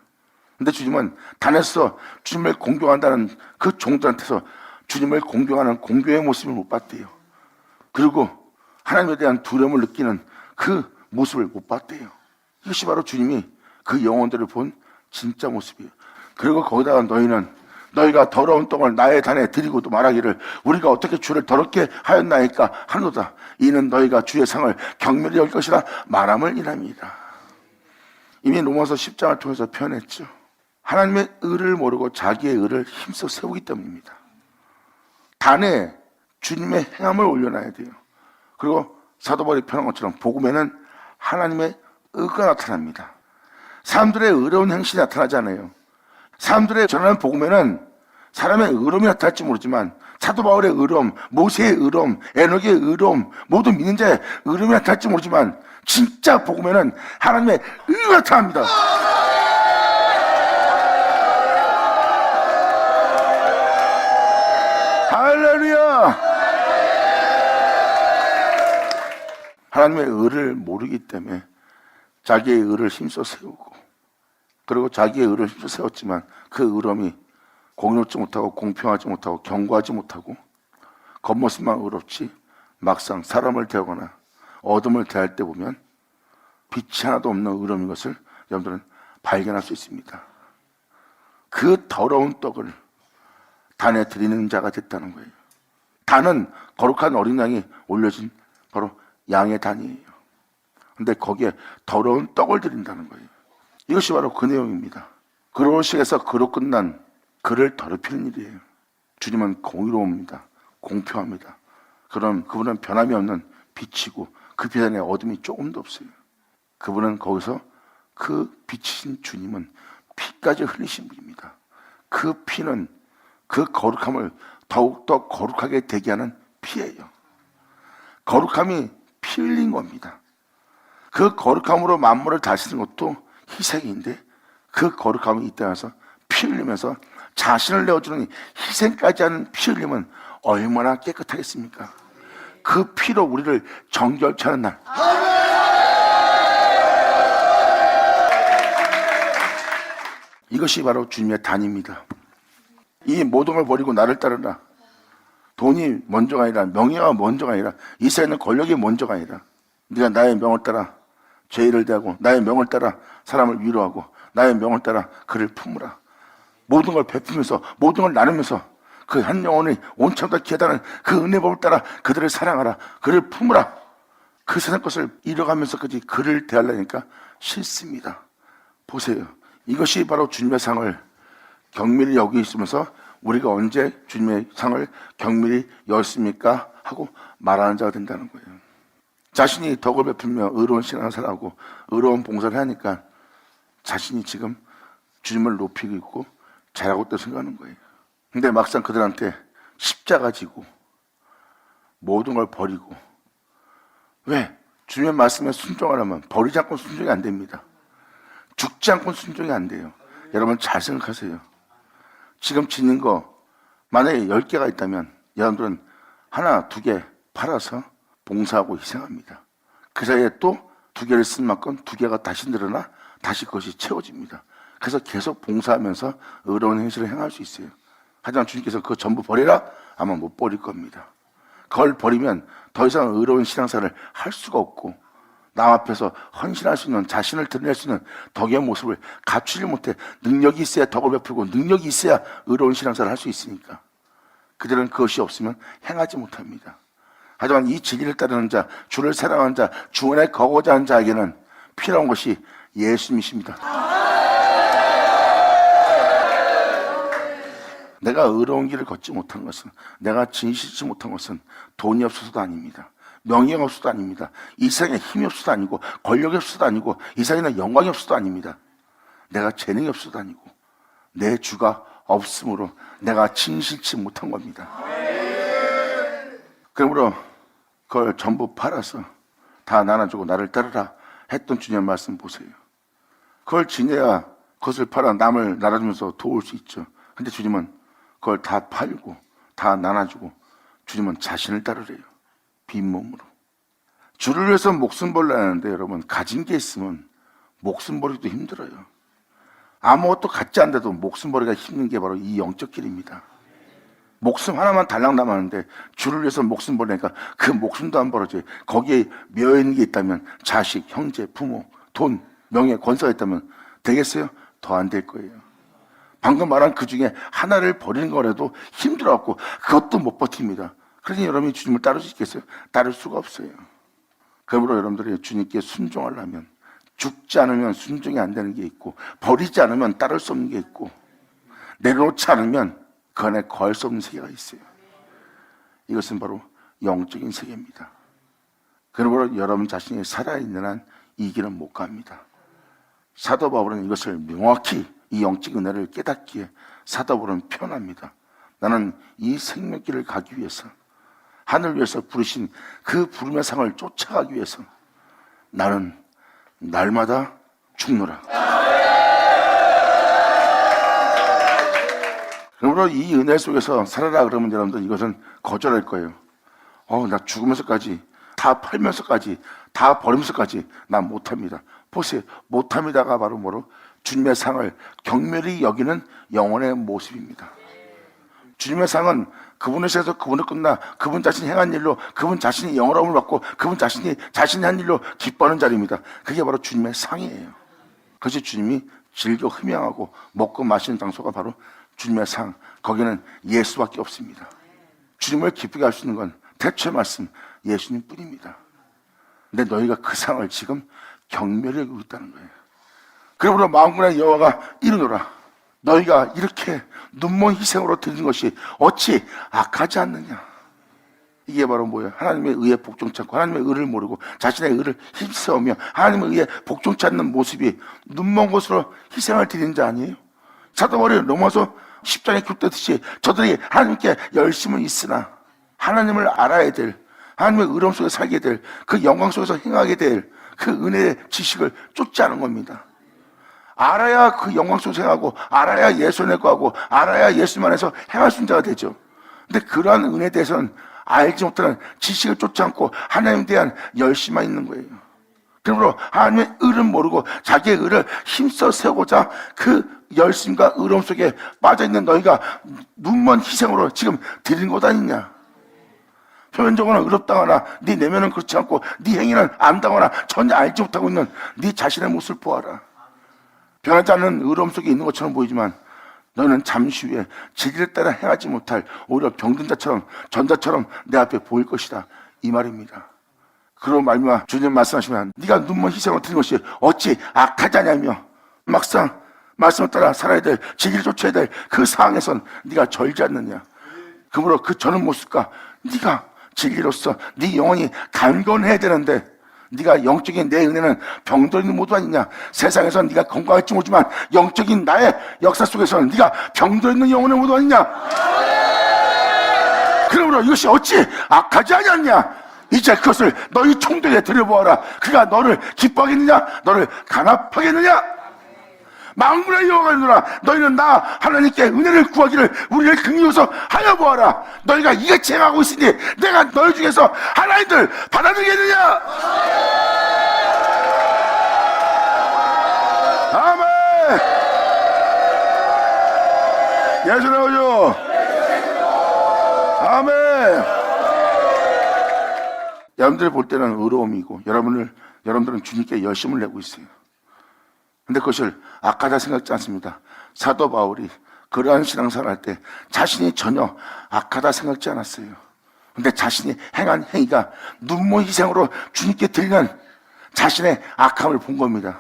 근데 주님은 단에서 주님을 공경한다는 그 종들한테서 주님을 공경하는 공경의 모습을 못 봤대요. 그리고 하나님에 대한 두려움을 느끼는 그 모습을 못 봤대요. 이것이 바로 주님이 그 영혼들을 본 진짜 모습이에요. 그리고 거기다가 너희가 더러운 똥을 나의 단에 드리고도 말하기를 우리가 어떻게 주를 더럽게 하였나이까 하노다. 이는 너희가 주의 상을 경멸히 여길 것이라 말함을 인함이다. 이미 로마서 10장을 통해서 표현했죠. 하나님의 의를 모르고 자기의 의를 힘써 세우기 때문입니다. 단에 주님의 행함을 올려놔야 돼요. 그리고 사도 바울이 표현한 것처럼 복음에는 하나님의 의가 나타납니다. 사람들의 의로운 행실이 나타나지 않아요. 사람들의 전하는 복음에는 사람의 의로움이 나타날지 모르지만 사도 바울의 의로움, 모세의 의로움, 에녹의 의로움, 모든 믿는 자의 의로움이 나타날지 모르지만 진짜 복음에는 하나님의 의가 나타납니다. 할렐루야! 하나님의 의를 모르기 때문에 자기의 의를 힘써 세우고, 그리고 자기의 의를 힘써 세웠지만 그 의로움이 공의롭지 못하고 공평하지 못하고 견고하지 못하고 겉모습만 의롭지 막상 사람을 대하거나 어둠을 대할 때 보면 빛이 하나도 없는 의로움인 것을 여러분들은 발견할 수 있습니다. 그 더러운 떡을 단에 드리는 자가 됐다는 거예요. 단은 거룩한 어린 양이 올려진 바로 양의 단이에요. 근데 거기에 더러운 떡을 드린다는 거예요. 이것이 바로 그 내용입니다. 그로식에서 그로 끝난 그를 더럽히는 일이에요. 주님은 공의로웁니다. 공평합니다. 그럼 그분은 변함이 없는 빛이고 그 빛 안에 어둠이 조금도 없어요. 그분은 거기서 그 빛이신 주님은 피까지 흘리신 분입니다. 그 피는 그 거룩함을 더욱더 거룩하게 되게 하는 피예요. 거룩함이 피 흘린 겁니다. 그 거룩함으로 만물을 다스리는 것도 희생인데 그 거룩함이 이 땅에서 피 흘리면서 자신을 내어주는 희생까지 하는 피 흘림은 얼마나 깨끗하겠습니까? 그 피로 우리를 정결케 하는 날, 이것이 바로 주님의 단입니다. 이 모든 걸 버리고 나를 따르라. 돈이 먼저가 아니라, 명예가 먼저가 아니라, 이 세상의 권력이 먼저가 아니라, 네가 나의 명을 따라 죄를 대하고 나의 명을 따라 사람을 위로하고 나의 명을 따라 그를 품으라. 모든 걸 베푸면서 모든 걸 나누면서 그 한 영혼이 온천과 기하다는 그 은혜법을 따라 그들을 사랑하라. 그를 품으라. 그 세상 것을 잃어가면서까지 그를 대하려니까 싫습니다. 보세요. 이것이 바로 주님의 상을 경밀히 여기 있으면서 우리가 언제 주님의 상을 경밀히 여었습니까? 하고 말하는 자가 된다는 거예요. 자신이 덕을 베풀며 의로운 신앙생활을 하고 의로운 봉사를 하니까 자신이 지금 주님을 높이고 있고 잘하고 있다고 생각하는 거예요. 근데 막상 그들한테 십자가 지고 모든 걸 버리고, 왜? 주님의 말씀에 순종하려면 버리지 않고 순종이 안 됩니다. 죽지 않고 순종이 안 돼요. 여러분 잘 생각하세요. 지금 짓는 거 만약에 10개가 있다면 여러분들은 하나, 2개 팔아서 봉사하고 희생합니다. 그 사이에 또 2개를 쓴 만큼 2개가 다시 늘어나 다시 그것이 채워집니다. 그래서 계속 봉사하면서 의로운 행실을 행할 수 있어요. 하지만 주님께서 그거 전부 버리라? 아마 못 버릴 겁니다. 그걸 버리면 더 이상 의로운 신앙생활을 할 수가 없고 남 앞에서 헌신할 수 있는, 자신을 드러낼 수 있는 덕의 모습을 갖추지 못해. 능력이 있어야 덕을 베풀고 능력이 있어야 의로운 신앙생활을 할 수 있으니까 그들은 그것이 없으면 행하지 못합니다. 하지만 이 진리를 따르는 자, 주를 사랑하는 자, 주 안에 거하고자 하는 자에게는 필요한 것이 예수님이십니다. 내가 의로운 길을 걷지 못한 것은, 내가 진실치 못한 것은 돈이 없어서도 아닙니다. 명예가 없어서도 아닙니다. 이 세상에 힘이 없어서도 아니고, 권력이 없어서도 아니고, 이 세상에 영광이 없어서도 아닙니다. 내가 재능이 없어서도 아니고, 내 주가 없으므로 내가 진실치 못한 겁니다. 그러므로 그걸 전부 팔아서 다 나눠주고 나를 따르라 했던 주님의 말씀 보세요. 그걸 지내야 그것을 팔아 남을 나눠주면서 도울 수 있죠. 근데 주님은 그걸 다 팔고 다 나눠주고 주님은 자신을 따르래요. 빈몸으로. 주를 위해서 목숨 버리려는데 여러분, 가진 게 있으면 목숨 버리기도 힘들어요. 아무것도 갖지 않는데도 목숨 버리기가 힘든 게 바로 이 영적 길입니다. 목숨 하나만 달랑 남았는데 주를 위해서 목숨 버리니까 그 목숨도 안 벌어져요. 거기에 묘있는 게 있다면 자식, 형제, 부모, 돈, 명예, 권세가 있다면 되겠어요? 더 안 될 거예요. 방금 말한 그 중에 하나를 버리는 거라도 힘들어갖고 그것도 못 버팁니다. 그러니 여러분이 주님을 따를 수 있겠어요? 따를 수가 없어요. 그러므로 여러분들이 주님께 순종하려면 죽지 않으면 순종이 안 되는 게 있고, 버리지 않으면 따를 수 없는 게 있고, 내려놓지 않으면 그 안에 거할 수 없는 세계가 있어요. 이것은 바로 영적인 세계입니다. 그러므로 여러분 자신이 살아있는 한 이 길은 못 갑니다. 사도 바울은 이것을 명확히 이 영적 은혜를 깨닫기에 사도 바울은 표현합니다. 나는 이 생명길을 가기 위해서, 하늘 위에서 부르신 그 부름의 상을 쫓아가기 위해서 나는 날마다 죽노라. 그러므로 이 은혜 속에서 살아라 그러면 여러분들 이것은 거절할 거예요. 나 죽으면서까지, 다 팔면서까지, 다 버리면서까지 난 못합니다. 보세요. 못합니다가 바로 뭐로? 주님의 상을 경멸히 여기는 영혼의 모습입니다. 주님의 상은 그분을 세서 그분을 끝나 그분 자신이 행한 일로 그분 자신이 영원함을 받고 그분 자신이 한 일로 기뻐하는 자리입니다. 그게 바로 주님의 상이에요. 그것이 주님이 즐겨 흠양하고 먹고 마시는 장소가 바로 주님의 상. 거기는 예수밖에 없습니다. 주님을 기쁘게 할 수 있는 건 대체 말씀 예수님 뿐입니다. 근데 너희가 그 상을 지금 경멸히 여기고 있다는 거예요. 그러므로 만군의 여호와가 이르노라. 너희가 이렇게 눈먼 희생으로 드리는 것이 어찌 악하지 않느냐. 이게 바로 뭐예요? 하나님의 의에 복종치 않고 하나님의 의를 모르고 자신의 의를 힘쓰며 하나님의 의에 복종치 않는 모습이 눈먼 것으로 희생을 드리는 자 아니에요? 사도 바울이 로마서 10장에 격되듯이 저들이 하나님께 열심은 있으나 하나님을 알아야 될, 하나님의 의로움 속에 살게 될, 그 영광 속에서 행하게 될 그 은혜의 지식을 쫓지 않은 겁니다. 알아야 그 영광 속에서 행하고 알아야 예수를 구하고 알아야 예수님 안에서 행할 수 있는 자가 되죠. 근데 그러한 은혜에 대해서는 알지 못하는 지식을 쫓지 않고 하나님에 대한 열심만 있는 거예요. 그러므로 하나님의 의를 모르고 자기의 의를 힘써 세우고자 그 열심과 의로움 속에 빠져있는 너희가 눈먼 희생으로 지금 드리는 것 아니냐. 표면적으로는 의롭다거나 네 내면은 그렇지 않고 네 행위는 안다거나 전혀 알지 못하고 있는 네 자신의 모습을 보아라. 변하지 않는 의로움 속에 있는 것처럼 보이지만 너는 잠시 후에 진리를 따라 행하지 못할 오히려 병든 자처럼 전자처럼 내 앞에 보일 것이다. 이 말입니다. 그런 말미암아 주님 말씀하시면 네가 눈먼 희생을 드린 것이 어찌 악하지 않냐며 막상 말씀을 따라 살아야 될 진리를 쫓아야 될 그 상황에선 네가 절지 않느냐. 그러므로 그 저는 모습과 네가 진리로서 네 영혼이 강건해야 되는데 네가 영적인 내 은혜는 병들어 있는 모두 아니냐. 세상에서는 네가 건강할지 모르지만 영적인 나의 역사 속에서는 네가 병들어 있는 영혼의 모두 아니냐. 그러므로 이것이 어찌 악하지 않냐. 이제 그것을 너희 총독에 들여보아라. 그가 너를 기뻐하겠느냐 너를 간합하겠느냐. 만군의 여호와가 이르노라. 너희는 나 하나님께 은혜를 구하기를 우리를 긍휼해서 하여 보아라. 너희가 이같이 행하고 있으니 내가 너희 중에서 하나님들 받아들이겠느냐. 아멘. 예수 나오죠. 아멘. 여러분들이 볼 때는 의로움이고 여러분들은 주님께 열심을 내고 있어요. 근데 그것을 악하다 생각지 않습니다. 사도 바울이 그러한 신앙생활 할 때 자신이 전혀 악하다 생각지 않았어요. 근데 자신이 행한 행위가 눈먼 희생으로 주님께 드리는 자신의 악함을 본 겁니다.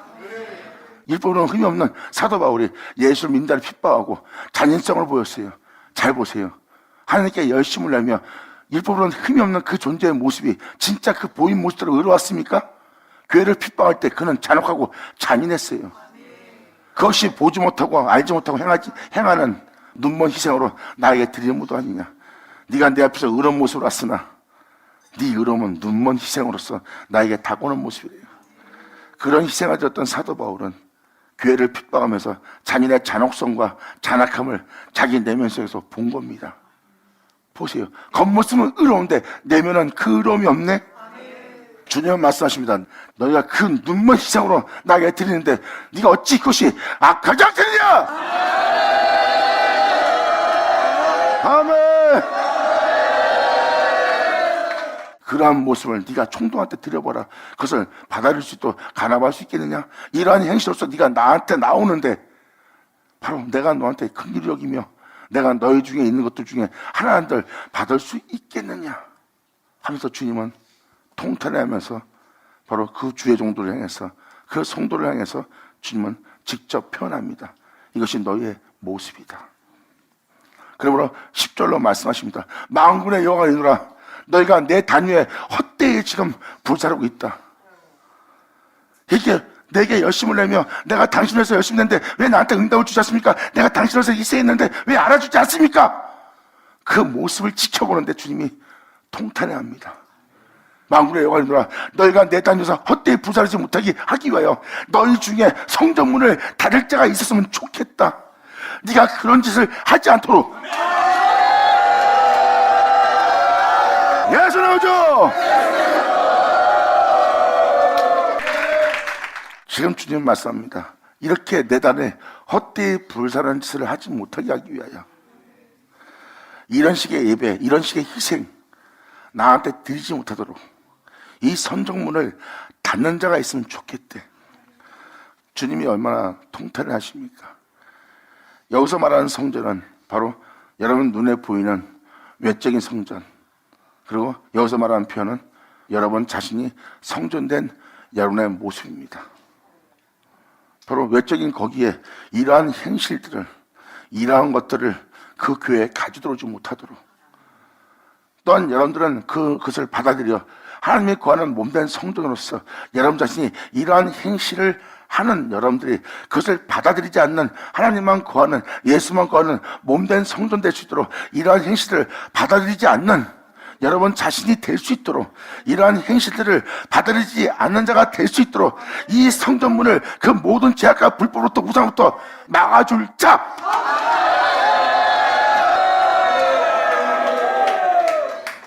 율법으로는 흠이 없는 사도 바울이 예수를 믿는다를 핍박하고 잔인성을 보였어요. 잘 보세요. 하나님께 열심을 내며 율법으로는 흠이 없는 그 존재의 모습이 진짜 그 보인 모습대로 의로웠습니까? 교회를 핍박할 때 그는 잔혹하고 잔인했어요. 그것이 보지 못하고 알지 못하고 행하는 눈먼 희생으로 나에게 드리는 모도 아니냐. 네가 내 앞에서 의로운 모습으로 왔으나 네 의로움은 눈먼 희생으로서 나에게 다가오는 모습이래요. 그런 희생을 드렸던 사도 바울은 교회를 핍박하면서 자신의 잔혹성과 잔악함을 자기 내면 속에서 본 겁니다. 보세요. 겉모습은 의로운데 내면은 그 의로움이 없네. 주님은 말씀하십니다. 너희가 그 눈먼 희생으로 나에게 드리는데 네가 어찌 그것이 악하지 않겠느냐. 아멘. 그러한 모습을 네가 총동한테 드려보라. 그것을 받아들일 수 있도록 간합할 수 있겠느냐. 이러한 행실로서 네가 나한테 나오는데 바로 내가 너한테 큰 일을 여기며 내가 너희 중에 있는 것들 중에 하나를 받을 수 있겠느냐 하면서 주님은 통탄하면서 바로 그 주의 종도를 향해서 그 성도를 향해서 주님은 직접 표현합니다. 이것이 너희의 모습이다. 그러므로 10절로 말씀하십니다. 만군의 여호와가 이르노라 너희가 내 단위에 헛되이 지금 불사르고 있다. 이렇게 내게 열심을 내며 내가 당신을 위해서 열심히 냈는데 왜 나한테 응답을 주지 않습니까? 내가 당신을 위해서 희생했는데 왜 알아주지 않습니까? 그 모습을 지켜보는데 주님이 통탄해합니다. 만군의 여호와가 이르노라 너희가 내 단위에서 헛되이 불사르지 못하게 하기 위하여 너희 중에 성전문을 닫을 자가 있었으면 좋겠다. 네가 그런 짓을 하지 않도록 예수 나오죠. 지금 주님 말씀합니다. 이렇게 내 단에 헛되이 불사르는 짓을 하지 못하게 하기 위하여 이런 식의 예배, 이런 식의 희생 나한테 드리지 못하도록 이 선정문을 닫는 자가 있으면 좋겠대. 주님이 얼마나 통탄을 하십니까? 여기서 말하는 성전은 바로 여러분 눈에 보이는 외적인 성전, 그리고 여기서 말하는 표현은 여러분 자신이 성전된 여러분의 모습입니다. 바로 외적인 거기에 이러한 행실들을, 이러한 것들을 그 교회에 가져들어오지 못하도록, 또한 여러분들은 그것을 받아들여 하나님의 거하는 몸된 성전으로서 여러분 자신이 이러한 행실을 하는 여러분들이 그것을 받아들이지 않는 하나님만 거하는, 예수만 거하는 몸된 성전 될 수 있도록 이러한 행실을 받아들이지 않는 여러분 자신이 될 수 있도록, 이러한 행실들을 받아들이지 않는 자가 될 수 있도록 이 성전문을 그 모든 죄악과 불법으로부터 우상부터 막아줄 자,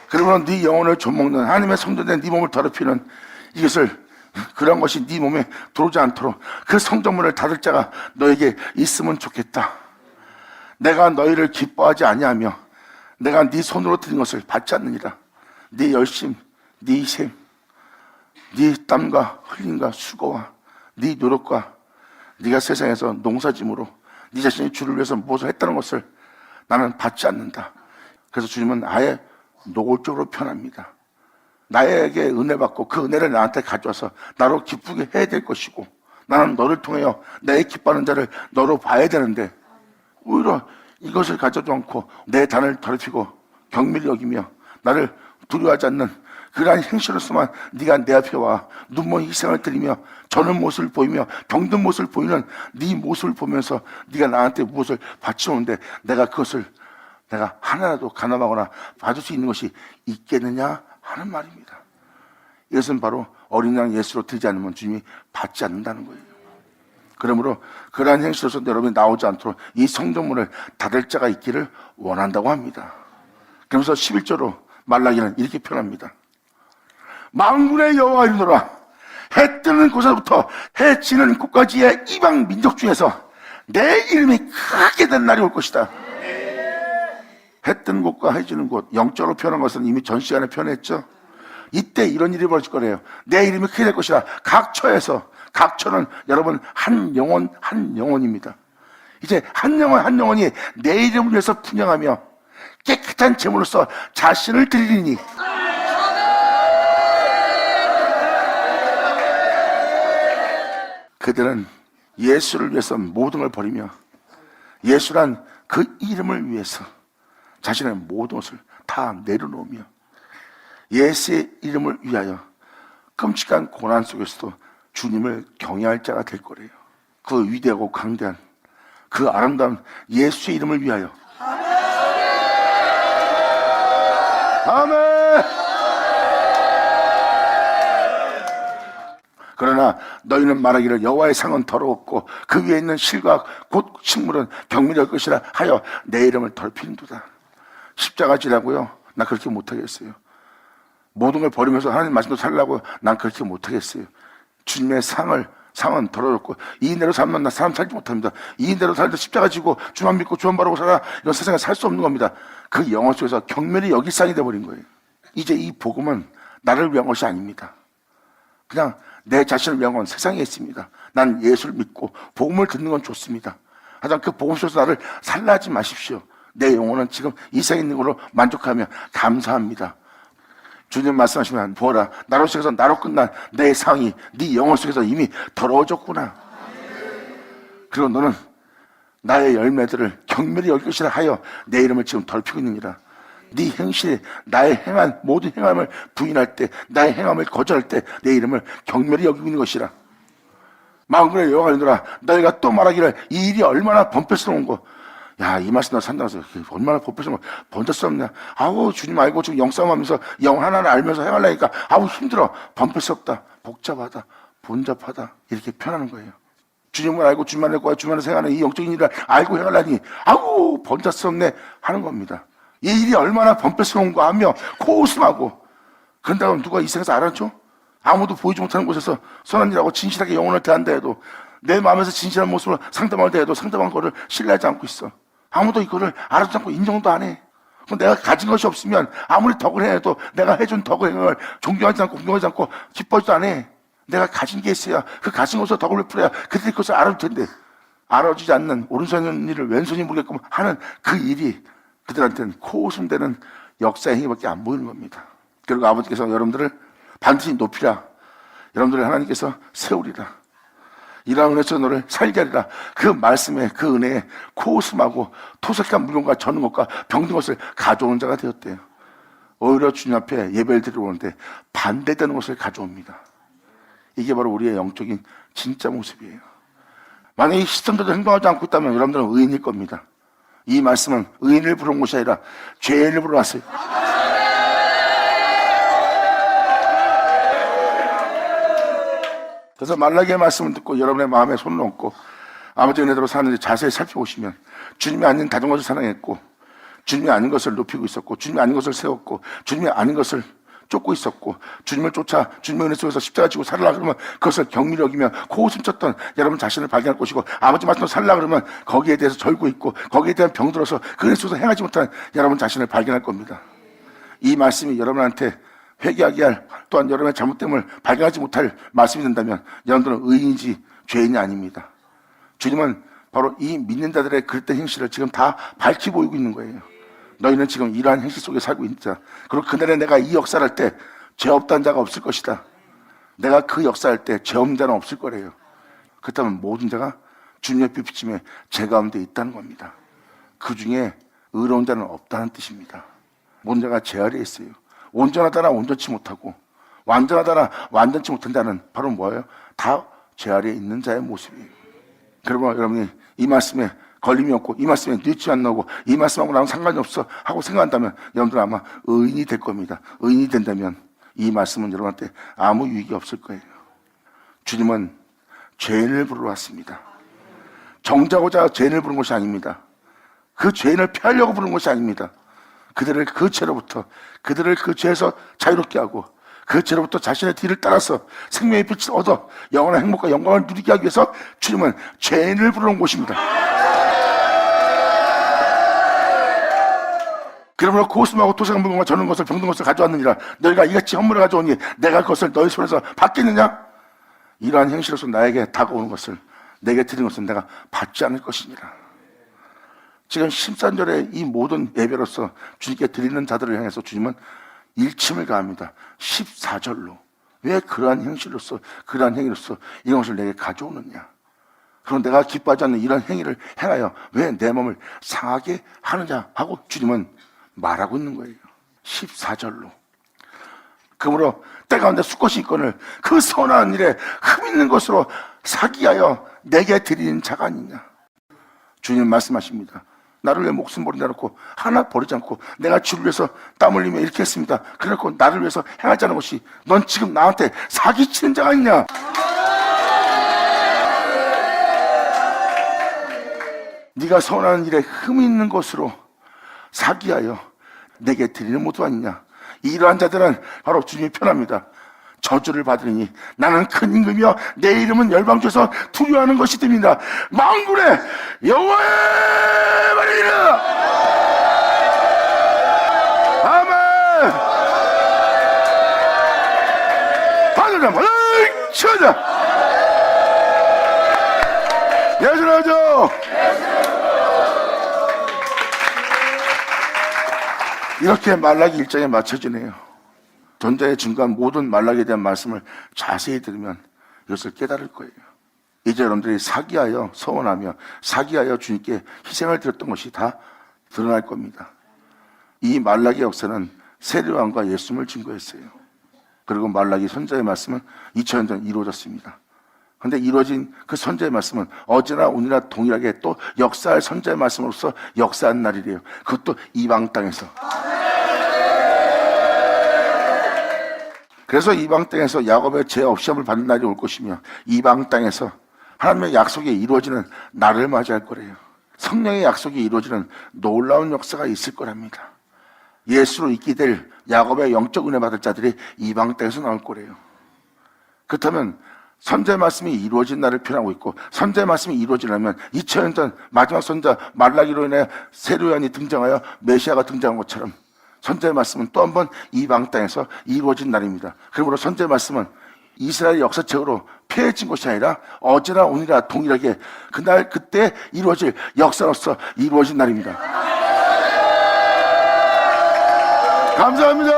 그러면 네 영혼을 좀먹는 하나님의 성전된 네 몸을 더럽히는 이것을, 그런 것이 네 몸에 들어오지 않도록 그 성전문을 닫을 자가 너에게 있으면 좋겠다. 내가 너희를 기뻐하지 아니하며 내가 네 손으로 드린 것을 받지 않느니라. 네 열심, 네 희생, 네 땀과 흘림과 수고와 네 노력과 네가 세상에서 농사짐으로 네 자신이 주를 위해서 무엇을 했다는 것을 나는 받지 않는다. 그래서 주님은 아예 노골적으로 표현합니다. 나에게 은혜 받고 그 은혜를 나한테 가져와서 나로 기쁘게 해야 될 것이고, 나는 너를 통하여 내 기뻐하는 자를 너로 봐야 되는데 오히려 이것을 가져도 않고 내 단을 더럽히고 경미를 여기며 나를 두려워하지 않는 그러한 행실로서만 네가 내 앞에 와 눈먼 희생을 드리며 저는 모습을 보이며 병든 모습을 보이는 네 모습을 보면서 네가 나한테 무엇을 바치오는데 내가 그것을 내가 하나라도 간섭하거나 받을 수 있는 것이 있겠느냐 하는 말입니다. 이것은 바로 어린 양 예수로 드리지 않으면 주님이 받지 않는다는 거예요. 그러므로 그러한 행실로서 여러분이 나오지 않도록 이 성전문을 닫을 자가 있기를 원한다고 합니다. 그러면서 11절로 말라기는 이렇게 표현합니다. 만군의 여호와가 이르노라 해 뜨는 곳에서부터 해 지는 곳까지의 이방 민족 중에서 내 이름이 크게 된 날이 올 것이다. 해 뜨는 곳과 해 지는 곳, 영적으로 표현한 것은 이미 전 시간에 표현했죠. 이때 이런 일이 벌어질 거래요. 내 이름이 크게 될 것이다. 각 처에서, 각 처는 여러분 한 영혼 한 영혼입니다. 이제 한 영혼 한 영혼이 내 이름을 위해서 분양하며 깨끗한 제물로서 자신을 드리니 그들은 예수를 위해서 모든 걸 버리며 예수란 그 이름을 위해서 자신의 모든 것을 다 내려놓으며 예수의 이름을 위하여 끔찍한 고난 속에서도 주님을 경외할 자가 될 거래요. 그 위대하고 강대한 그 아름다운 예수의 이름을 위하여. 아멘. 그러나 너희는 말하기를 여호와의 상은 더러웠고 그 위에 있는 실과 곧 식물은 경멸할 것이라 하여 내 이름을 더럽히는도다. 십자가 지라고요? 나 그렇게 못하겠어요. 모든 걸 버리면서 하나님 말씀도 살려고 난 그렇게 못하겠어요. 주님의 상은 더러웠고 이인대로 살면 나 사람 살지 못합니다. 이인대로 살도 십자가 지고 주만 믿고 주만 바라고 살아 이런 세상에 살 수 없는 겁니다. 그 영혼 속에서 경멸이 여기 상이 돼버린 거예요. 이제 이 복음은 나를 위한 것이 아닙니다. 그냥 내 자신을 위한 건 세상에 있습니다. 난 예수를 믿고 복음을 듣는 건 좋습니다. 하지만 그 복음 속에서 나를 살라 하지 마십시오. 내 영혼은 지금 이 세상에 있는 걸로 만족하며 감사합니다. 주님 말씀하시면 보아라 나로 시작해서 나로 끝난 내 상이 네 영혼 속에서 이미 더러워졌구나. 그리고 너는 나의 열매들을 경멸히 여길 것이라 하여 내 이름을 지금 더럽히고 있느니라. 네 행실에 나의 행한 모든 행함을 부인할 때 나의 행함을 거절할 때 내 이름을 경멸히 여기고 있는 것이라. 마음그래 여호와노라 너희가 또 말하기를 이 일이 얼마나 번패스러운 거. 야, 이 말씀 나 산다고 해서 얼마나 번패스러운 거 번패스럽냐. 아우 주님 알고 지금 영싸움하면서 영 하나를 알면서 행하려니까 아우 힘들어. 번패스럽다 복잡하다 본잡하다 이렇게 표현하는 거예요. 주님을 알고 주님만 알고 주님만을 생각하는 이 영적인 일을 알고 행하려니 아우 번잡스럽네 하는 겁니다. 이 일이 얼마나 번패스러운가 하며 코웃음하고 그런다고 누가 이 세상에서 알았죠? 아무도 보이지 못하는 곳에서 선한 일하고 진실하게 영혼을 대한다 해도 내 마음에서 진실한 모습으로 상대방을 대해도 상대방 거를 신뢰하지 않고 있어. 아무도 이거를 알아주지 않고 인정도 안 해. 그럼 내가 가진 것이 없으면 아무리 덕을 해도 내가 해준 덕을 행을 존경하지 않고 공경하지 않고 기뻐하지도 안 해. 내가 가진 게 있어야 그 가진 것으로 덕을 베풀어야 그들이 그것을 알아줄 텐데 알아주지 않는 오른손인 일을 왼손이 모르게끔 하는 그 일이 그들한테는 코웃음되는 역사의 행위밖에 안 보이는 겁니다. 그리고 아버지께서 여러분들을 반드시 높이라. 여러분들을 하나님께서 세우리라. 이러한 은혜에서 너를 살게 하리라. 그 말씀에 그 은혜에 코웃음하고 토색한 물건과 저는 것과 병든 것을 가져오는 자가 되었대요. 오히려 주님 앞에 예배를 드리러 오는데 반대되는 것을 가져옵니다. 이게 바로 우리의 영적인 진짜 모습이에요. 만약에 시스템대로 행동하지 않고 있다면 여러분들은 의인일 겁니다. 이 말씀은 의인을 부른 것이 아니라 죄인을 부르러 왔어요. 그래서 말라기의 말씀을 듣고 여러분의 마음에 손을 얹고 아버지 은혜대로 사는지 자세히 살펴보시면 주님이 아닌 다른 것을 사랑했고 주님이 아닌 것을 높이고 있었고 주님이 아닌 것을 세웠고 주님이 아닌 것을 쫓고 있었고 주님을 쫓아 주님의 은혜 속에서 십자가 지고 살으라 그러면 그것을 경미히 여기며 코웃음 쳤던 여러분 자신을 발견할 것이고 아버지 말씀으로 살라 그러면 거기에 대해서 절고 있고 거기에 대한 병들어서 그 은혜 속에서 행하지 못한 여러분 자신을 발견할 겁니다. 이 말씀이 여러분한테 회개하게 할 또한 여러분의 잘못됨을 발견하지 못할 말씀이 된다면 여러분들은 의인이지 죄인이 아닙니다. 주님은 바로 이 믿는 자들의 그릇된 행실을 지금 다 밝히 보이고 있는 거예요. 너희는 지금 이러한 행실 속에 살고 있는 자. 그리고 그날에 내가 이 역사를 할 때 죄 없다는 자가 없을 것이다. 내가 그 역사할 때 죄 없는 자는 없을 거래요. 그렇다면 모든 자가 주님의 빛 비침에 죄 가운데 있다는 겁니다. 그 중에 의로운 자는 없다는 뜻입니다. 모든 자가 죄 아래에 있어요. 온전하다나 온전치 못하고 완전하다나 완전치 못한 자는 바로 뭐예요? 다 죄 아래에 있는 자의 모습이에요. 그러면 여러분이 이 말씀에 걸림이 없고 이 말씀에 뉘치 안 나오고 이 말씀하고 나랑 상관이 없어 하고 생각한다면 여러분들은 아마 의인이 될 겁니다. 의인이 된다면 이 말씀은 여러분한테 아무 유익이 없을 거예요. 주님은 죄인을 부르러 왔습니다. 정자고자 죄인을 부른 것이 아닙니다. 그 죄인을 피하려고 부른 것이 아닙니다. 그들을 그 죄로부터 그들을 그 죄에서 자유롭게 하고 그 죄로부터 자신의 뒤를 따라서 생명의 빛을 얻어 영원한 행복과 영광을 누리게 하기 위해서 주님은 죄인을 부르는 곳입니다. 그러므로 고스름하고 토색한 물건과 저는 것을 병든 것을 가져왔느니라. 너희가 이같이 헌물을 가져오니 내가 그것을 너희 손에서 받겠느냐? 이러한 행실로서 나에게 다가오는 것을 내게 드린 것은 내가 받지 않을 것이니라. 지금 13절에 이 모든 예배로서 주님께 드리는 자들을 향해서 주님은 일침을 가합니다. 14절로 왜 그러한 행실로서 그러한 행위로서 이런 것을 내게 가져오느냐, 그럼 내가 기뻐하지 않는 이런 행위를 행하여 왜 내 몸을 상하게 하느냐 하고 주님은 말하고 있는 거예요. 14절로. 그러므로 때 가운데 수컷이 있거늘 그 선한 일에 흠 있는 것으로 사기하여 내게 드리는 자가 아니냐. 주님 말씀하십니다. 나를 위해 목숨 버린다 놓고 하나 버리지 않고 내가 주를 위해서 땀 흘리며 이렇게 했습니다. 그래놓고 나를 위해서 행하지 않은 것이 넌 지금 나한테 사기치는 자가 아니냐. 네가 선한 일에 흠이 있는 것으로 사기하여 내게 드리는 모두 아니냐. 이러한 자들은 바로 주님이 편합니다. 저주를 받으니 나는 큰 임금이여 내 이름은 열방중에서 두려워하는 것이 됩니다. 만군의 여호와의 말이니라. 아멘. 받으라 받으라 치우자. 예수라죠. 이렇게 말라기 1장에 맞춰지네요. 전자의 중간 모든 말라기에 대한 말씀을 자세히 들으면 이것을 깨달을 거예요. 이제 여러분들이 사기하여 서원하며 사기하여 주님께 희생을 드렸던 것이 다 드러날 겁니다. 이 말라기 역사는 세례요한과 예수님을 증거했어요. 그리고 말라기 선자의 말씀은 2000년 전 이루어졌습니다. 그런데 이루어진 그 선자의 말씀은 어제나 오늘이나 동일하게 또 역사할 선자의 말씀으로서 역사한 날이래요. 그것도 이방 땅에서. 그래서 이방 땅에서 야곱의 죄 없이함을 받는 날이 올 것이며 이방 땅에서 하나님의 약속이 이루어지는 날을 맞이할 거래요. 성령의 약속이 이루어지는 놀라운 역사가 있을 거랍니다. 예수로 있게 될 야곱의 영적 은혜 받을 자들이 이방 땅에서 나올 거래요. 그렇다면 선자의 말씀이 이루어진 날을 표현하고 있고, 선자의 말씀이 이루어지려면 2000년 전 마지막 선자 말라기로 인해 세례요한이 등장하여 메시아가 등장한 것처럼 선자의 말씀은 또 한 번 이방 땅에서 이루어진 날입니다. 그러므로 선자의 말씀은 이스라엘 역사책으로 폐해진 것이 아니라 어제나 오늘이나 동일하게 그날 그때 이루어질 역사로서 이루어진 날입니다. 감사합니다.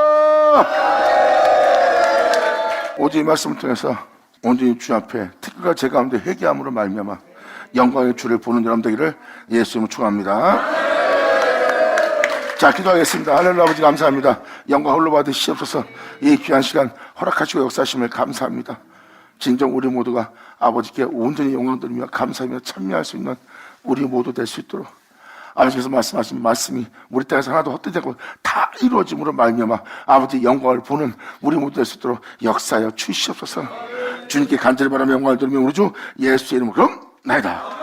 오직 이 말씀을 통해서 온전히 주 앞에 특별히 제 가운데 회개함으로 말미암아 영광의 주를 보는 여러분 되기를 예수님을 축원합니다. 자, 기도하겠습니다. 할렐루야. 아버지 감사합니다. 영광 홀로 받으시옵소서. 이 귀한 시간 허락하시고 역사하심을 감사합니다. 진정 우리 모두가 아버지께 온전히 영광 드리며 감사하며 참여할 수 있는 우리 모두 될 수 있도록 아버지께서 말씀하신 말씀이 우리 땅에서 하나도 헛되지 않고 다 이루어짐으로 말미암아 아버지 영광을 보는 우리 모두 될 수 있도록 역사하여 주시옵소서. 주님께 간절히 바라며 영광을 드리며 우리 주 예수의 이름으로 그럼 나이다.